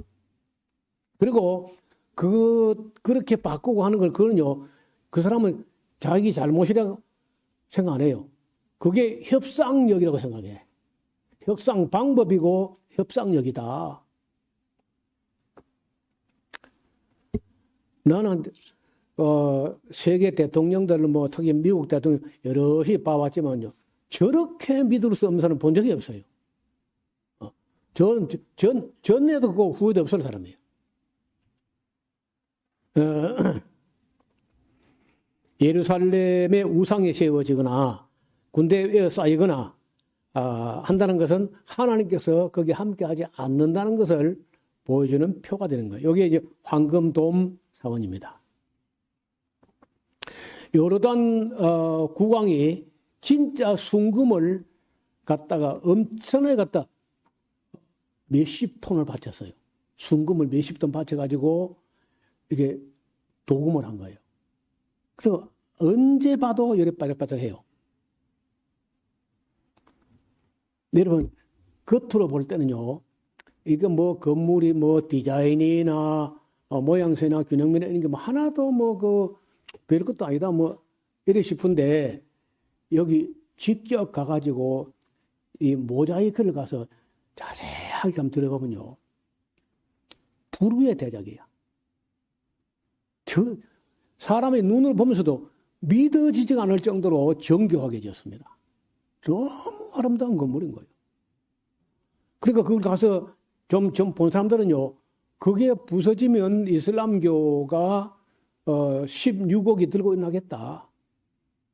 그리고 그렇게 바꾸고 하는 걸, 그건요, 그 사람은 자기 잘못이라고 생각 안 해요. 그게 협상력이라고 생각해. 협상 방법이고 협상력이다. 나는 세계 대통령들을 뭐 특히 미국 대통령 여럿이 봐왔지만요, 저렇게 믿을 수 없는 사람 본 적이 없어요. 전에도 없고 후에도 없을 사람이에요. 예루살렘의 우상이 세워지거나 군대에 쌓이거나 한다는 것은 하나님께서 거기에 함께하지 않는다는 것을 보여주는 표가 되는 거예요. 여기에 이제 황금돔 사원입니다. 요르단 국왕이 진짜 순금을 갖다가 엄청나게 갖다 몇십 톤을 바쳤어요. 순금을 몇십 톤 바쳐가지고 이게 도금을 한 거예요. 그리고 언제 봐도 열이 바짝바짝해요. 여러분, 겉으로 볼 때는요, 이거 뭐 건물이 뭐 디자인이나 모양새나 균형이나 이런 게 뭐 하나도 뭐 별 것도 아니다 뭐 이래 싶은데, 여기 직접 가가지고 이 모자이크를 가서 자세하게 한번 들어가보면요, 불후의 대작이야. 사람의 눈을 보면서도 믿어지지가 않을 정도로 정교하게 지었습니다. 너무 아름다운 건물인 거예요. 그러니까 그걸 가서 좀 본 사람들은요, 그게 부서지면 이슬람교가 16억이 들고 일어나겠다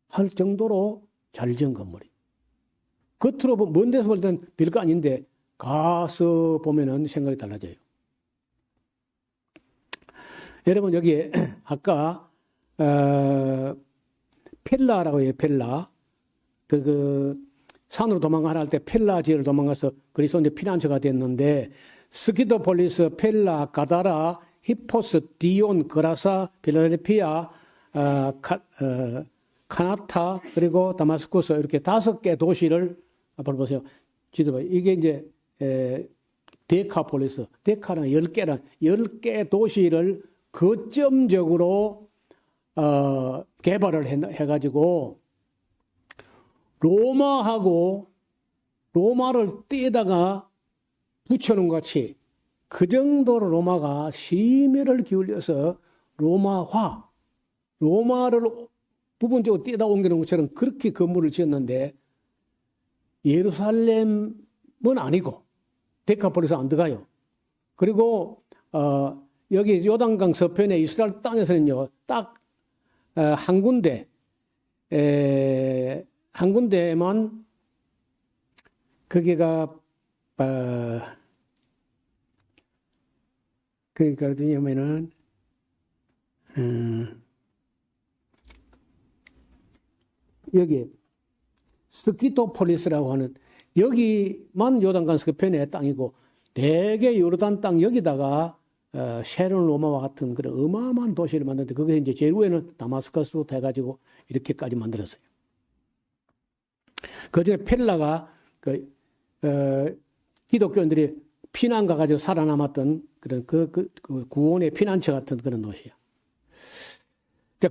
할 정도로 잘 지은 건물이. 겉으로 먼 데서 볼 때는 별거 아닌데 가서 보면은 생각이 달라져요. 여러분, 여기에 아까 펠라라고 해요. 펠라. 산으로 도망가라 할 때 펠라 지역을 도망가서 그리스도인의 피난처가 됐는데, 스키도폴리스, 펠라, 가다라, 히포스, 디온, 그라사, 필라델피아, 카나타, 그리고 다마스쿠스, 이렇게 5개 도시를 앞으로 보세요. 지도 봐요. 이게 이제 데카폴리스, 데카는 10개란 10개 도시를 거점적으로 개발을 해가지고 로마를 떼다가 붙여놓은 것 같이 그 정도로 로마가 심혈을 기울여서 로마를 부분적으로 떼다 옮겨놓은 것처럼 그렇게 건물을 지었는데, 예루살렘은 아니고 데카폴리스 안 들어가요. 그리고 여기 요단강 서편의 이스라엘 땅에서는요, 딱 한 군데만 거기가 그러니까 어디냐면은 여기 스키토폴리스라고 하는, 여기만 요단강 서편의 땅이고 대개 요르단 땅 여기다가 쉐론 로마와 같은 그런 어마어마한 도시를 만드는데, 그게 이제 제일 위에는 다마스커스부터 해가지고 이렇게까지 만들었어요. 그중에 펠라가 기독교인들이 피난 가가지고 살아남았던 그런 그 구원의 피난처 같은 그런 도시야.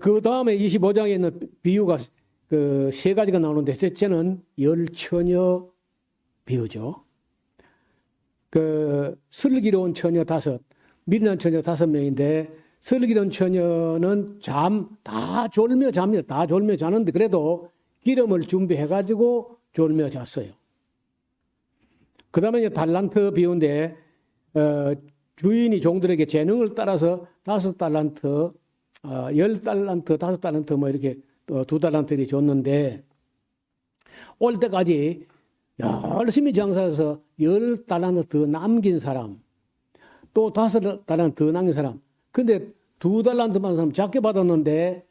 그 다음에 25장에 있는 비유가 그 3가지가 나오는데, 첫째는 열처녀 비유죠. 그 슬기로운 처녀 5, 미련한 처녀 5명인데, 슬기로운 처녀는 다 졸며 잡니다. 다 졸며 자는데 그래도 기름을 준비해가지고 졸며 잤어요. 그 다음에 이제 달란트 비유인데, 주인이 종들에게 재능을 따라서 5달란트, 10달란트, 5달란트 뭐 이렇게 2달란트를 줬는데, 올 때까지 열심히 장사해서 10달란트 더 남긴 사람, 또 5달란트 더 남긴 사람. 근데 2달란트 받은 사람 작게 받았는데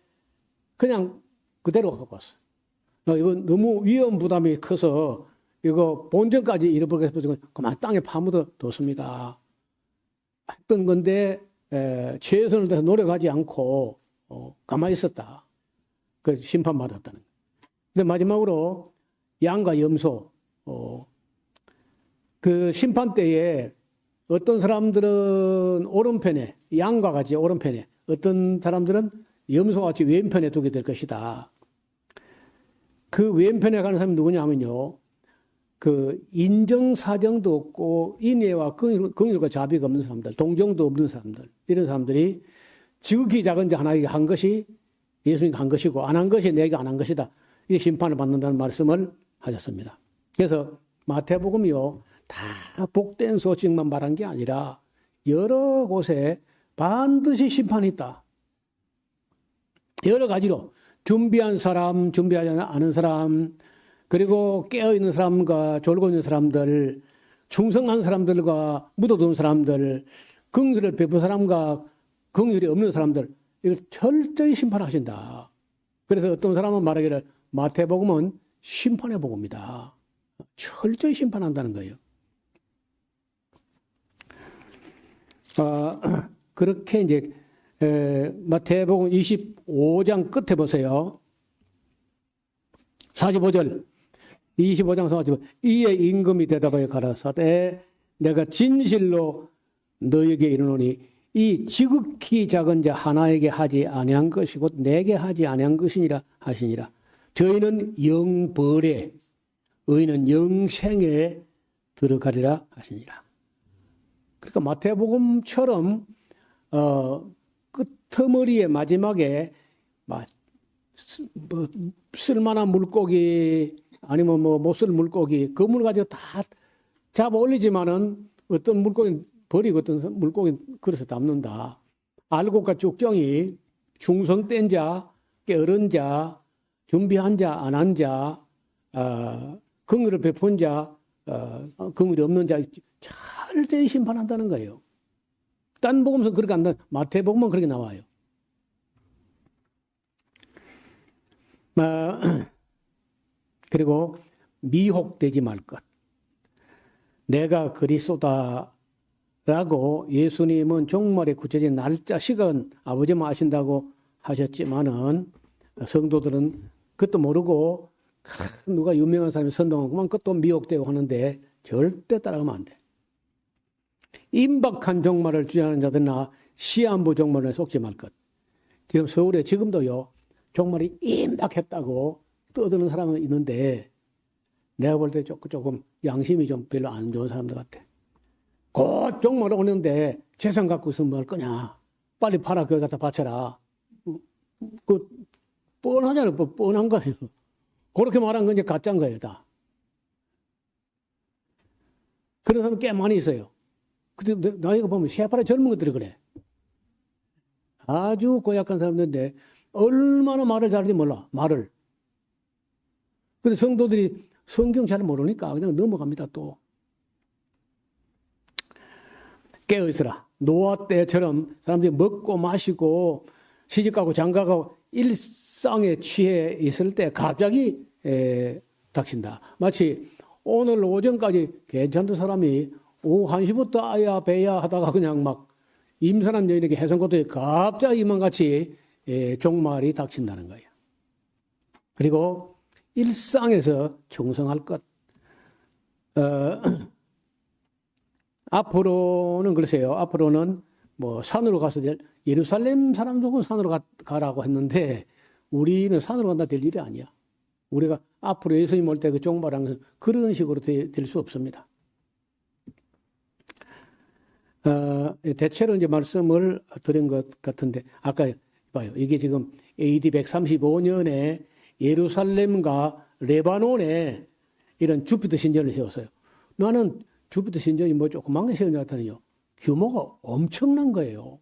그냥 그대로 갖고 왔어. 이거 너무 위험 부담이 커서 이거 본전까지 잃어버리게 해서 그만 땅에 파묻어 뒀습니다. 했던 건데 최선을 다해서 노력하지 않고 가만히 있었다. 그 심판받았다는. 근데 마지막으로 양과 염소. 그 심판 때에 어떤 사람들은 오른편에, 양과 같이 오른편에, 어떤 사람들은 염소와 같이 왼편에 두게 될 것이다. 그 왼편에 가는 사람이 누구냐면요. 그 인정사정도 없고 인애와 긍휼과 자비가 없는 사람들, 동정도 없는 사람들, 이런 사람들이 지극히 작은 자 하나에게 한 것이 예수님이 한 것이고 안 한 것이 내가 안 한 것이다. 이 심판을 받는다는 말씀을 하셨습니다. 그래서 마태복음이요. 다 복된 소식만 말한 게 아니라 여러 곳에 반드시 심판이 있다. 여러 가지로 준비한 사람, 준비하지 않은 사람, 그리고 깨어있는 사람과 졸고 있는 사람들, 충성한 사람들과 묻어둔 사람들, 긍휼을 베푼 사람과 긍휼이 없는 사람들, 이걸 철저히 심판하신다. 그래서 어떤 사람은 말하기를 마태복음은 심판의 복음이다. 철저히 심판한다는 거예요. 그렇게 이제 마태복음 25장 끝에 보세요. 45절. 25장 45절. 이에 임금이 대답하여 가라사대 내가 진실로 너에게 이르노니 이 지극히 작은 자 하나에게 하지 아니한 것이 곧 내게 하지 아니한 것이니라 하시니라. 저희는 영벌에 의인은 영생에 들어가리라 하시니라. 그러니까 마태복음처럼 끄트머리의 마지막에 쓸만한 물고기 아니면 못 쓸 물고기 그 물 가지고 다 잡아 올리지만은 어떤 물고기 버리고 어떤 물고기 그래서 담는다. 알곡과 쭉정이 충성된 자, 게으른 자, 준비한 자, 안 한 자, 긍휼을 베푼 자, 긍휼이 없는 자 철저히 심판한다는 거예요. 딴 복음서 그렇게 안 나와요. 마태복음은 그렇게 나와요. 그리고 미혹되지 말 것. 내가 그리스도다라고 예수님은 종말의 구체적인 날짜, 시간 아버지만 아신다고 하셨지만은 성도들은 그것도 모르고 누가 유명한 사람이 선동하고만 그것도 미혹되고 하는데 절대 따라가면 안 돼. 임박한 종말을 주장하는 자들이나 시한부 종말에 속지 말 것. 지금 서울에 지금도요. 종말이 임박했다고 떠드는 사람은 있는데 내가 볼 때 조금 양심이 좀 별로 안 좋은 사람들 같아. 곧 종말 오는데 재산 갖고 있으면 뭘 거냐. 빨리 팔아 거기 갖다 바쳐라. 그 뻔하잖아요. 뻔한 거예요. 그렇게 말한 건 이제 가짜인 거예요. 다. 그런 사람 꽤 많이 있어요. 근데 나이가 보면 새파랗게 젊은 것들이 그래. 아주 고약한 사람들인데 얼마나 말을 잘하는지 몰라. 말을. 근데 성도들이 성경 잘 모르니까 그냥 넘어갑니다. 또. 깨어있어라. 노아 때처럼 사람들이 먹고 마시고 시집가고 장가가고 일상에 취해 있을 때 갑자기 닥친다. 마치 오늘 오전까지 괜찮던 사람이 오후 1시부터 아야 배야 하다가 그냥 막 임산한 여인에게 해성고도에 갑자기 이만같이 종말이 닥친다는 거예요. 그리고 일상에서 충성할 것. 앞으로는 그러세요. 앞으로는 뭐 산으로 가서 예루살렘 사람들은 산으로 가라고 했는데 우리는 산으로 간다 될 일이 아니야. 우리가 앞으로 예수님 올 때 그 종말하는 그런 식으로 될 수 없습니다. 대체로 이제 말씀을 드린 것 같은데 아까 봐요. 이게 지금 AD 135년에 예루살렘과 레바논에 이런 주피터 신전을 세웠어요. 나는 주피터 신전이 뭐 조그만 게 세운 줄 알았더니요. 규모가 엄청난 거예요.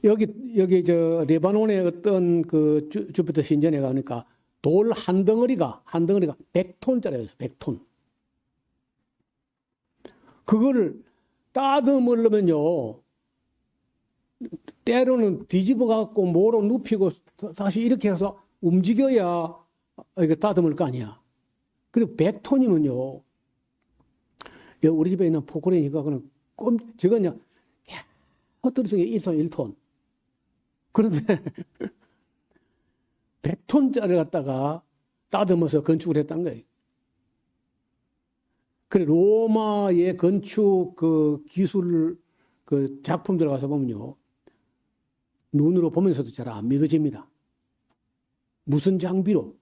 여기 저 레바논의 어떤 그 주피터 신전에 가니까 돌 한 덩어리가 100톤짜리였어요. 100톤. 그거를 따듬으려면요, 때로는 뒤집어 갖고 뭐로 눕히고 다시 이렇게 해서 움직여야 이게 따듬을 거 아니야. 그리고 100톤이면요, 우리 집에 있는 포크레인이가 그냥 저거 그냥 헛들어서 1톤, 1톤. 그런데 100톤짜리 갖다가 따듬어서 건축을 했단 거예요. 그래, 로마의 건축 그 기술 그 작품들 가서 보면요, 눈으로 보면서도 잘 안 믿어집니다. 무슨 장비로,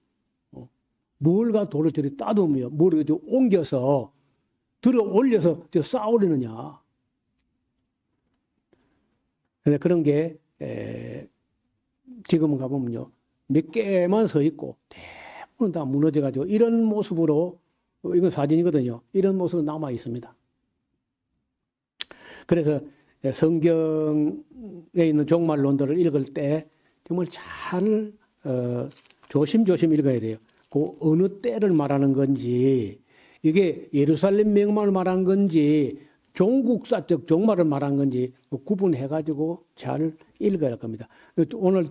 뭘가 돌을 저리 따듬으며, 뭘 옮겨서, 들어 올려서 쌓아 올리느냐. 그런 게, 지금 가보면요, 몇 개만 서 있고, 대부분 다 무너져가지고, 이런 모습으로, 이건 사진이거든요. 이런 모습으로 남아 있습니다. 그래서 성경에 있는 종말론들을 읽을 때 정말 잘 조심조심 읽어야 돼요. 그 어느 때를 말하는 건지, 이게 예루살렘 멸망을 말하는 건지, 종국사적 종말을 말하는 건지 구분해가지고 잘 읽어야 할 겁니다. 오늘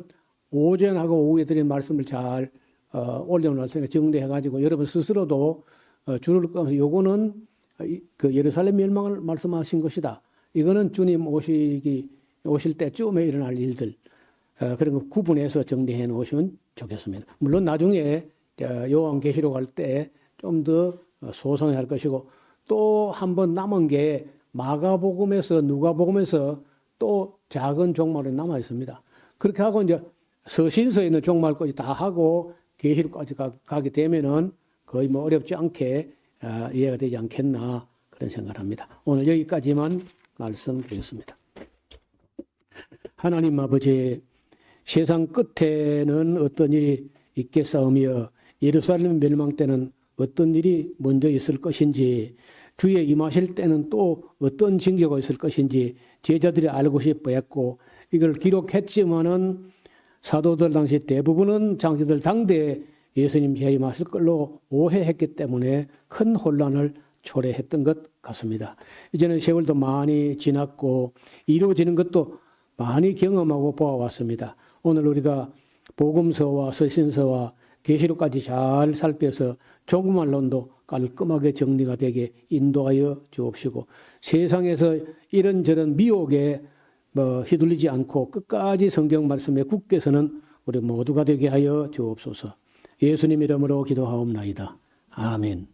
오전하고 오후에 드린 말씀을 잘 올려놓았으니까 정리해가지고 여러분 스스로도 줄을 꺼서 요거는 그 예루살렘 멸망을 말씀하신 것이다. 이거는 주님 오실 때쯤에 일어날 일들, 그런 거 구분해서 정리해 놓으시면 좋겠습니다. 물론 나중에 요한계시록 할 때 좀 더 소성해야 할 것이고, 또 한 번 남은 게 마가복음에서 누가복음에서 또 작은 종말이 남아 있습니다. 그렇게 하고 이제 서신서에 있는 종말까지 다 하고 계시록까지 가게 되면은 거의 뭐 어렵지 않게 이해가 되지 않겠나 그런 생각을 합니다. 오늘 여기까지만 말씀드리겠습니다. 하나님 아버지, 세상 끝에는 어떤 일이 있겠사오며 예루살렘 멸망 때는 어떤 일이 먼저 있을 것인지, 주의 임하실 때는 또 어떤 징조가 있을 것인지 제자들이 알고 싶어 했고, 이걸 기록했지만은 사도들 당시 대부분은 장시들 당대에 예수님 재림하실 걸로 오해했기 때문에 큰 혼란을 초래했던 것 같습니다. 이제는 세월도 많이 지났고 이루어지는 것도 많이 경험하고 보아왔습니다. 오늘 우리가 복음서와 서신서와 계시록까지 잘 살펴서 종말론도 깔끔하게 정리가 되게 인도하여 주옵시고, 세상에서 이런저런 미혹에 휘둘리지 않고 끝까지 성경 말씀에 굳게 서는 우리 모두가 되게 하여 주옵소서. 예수님 이름으로 기도하옵나이다. 아멘.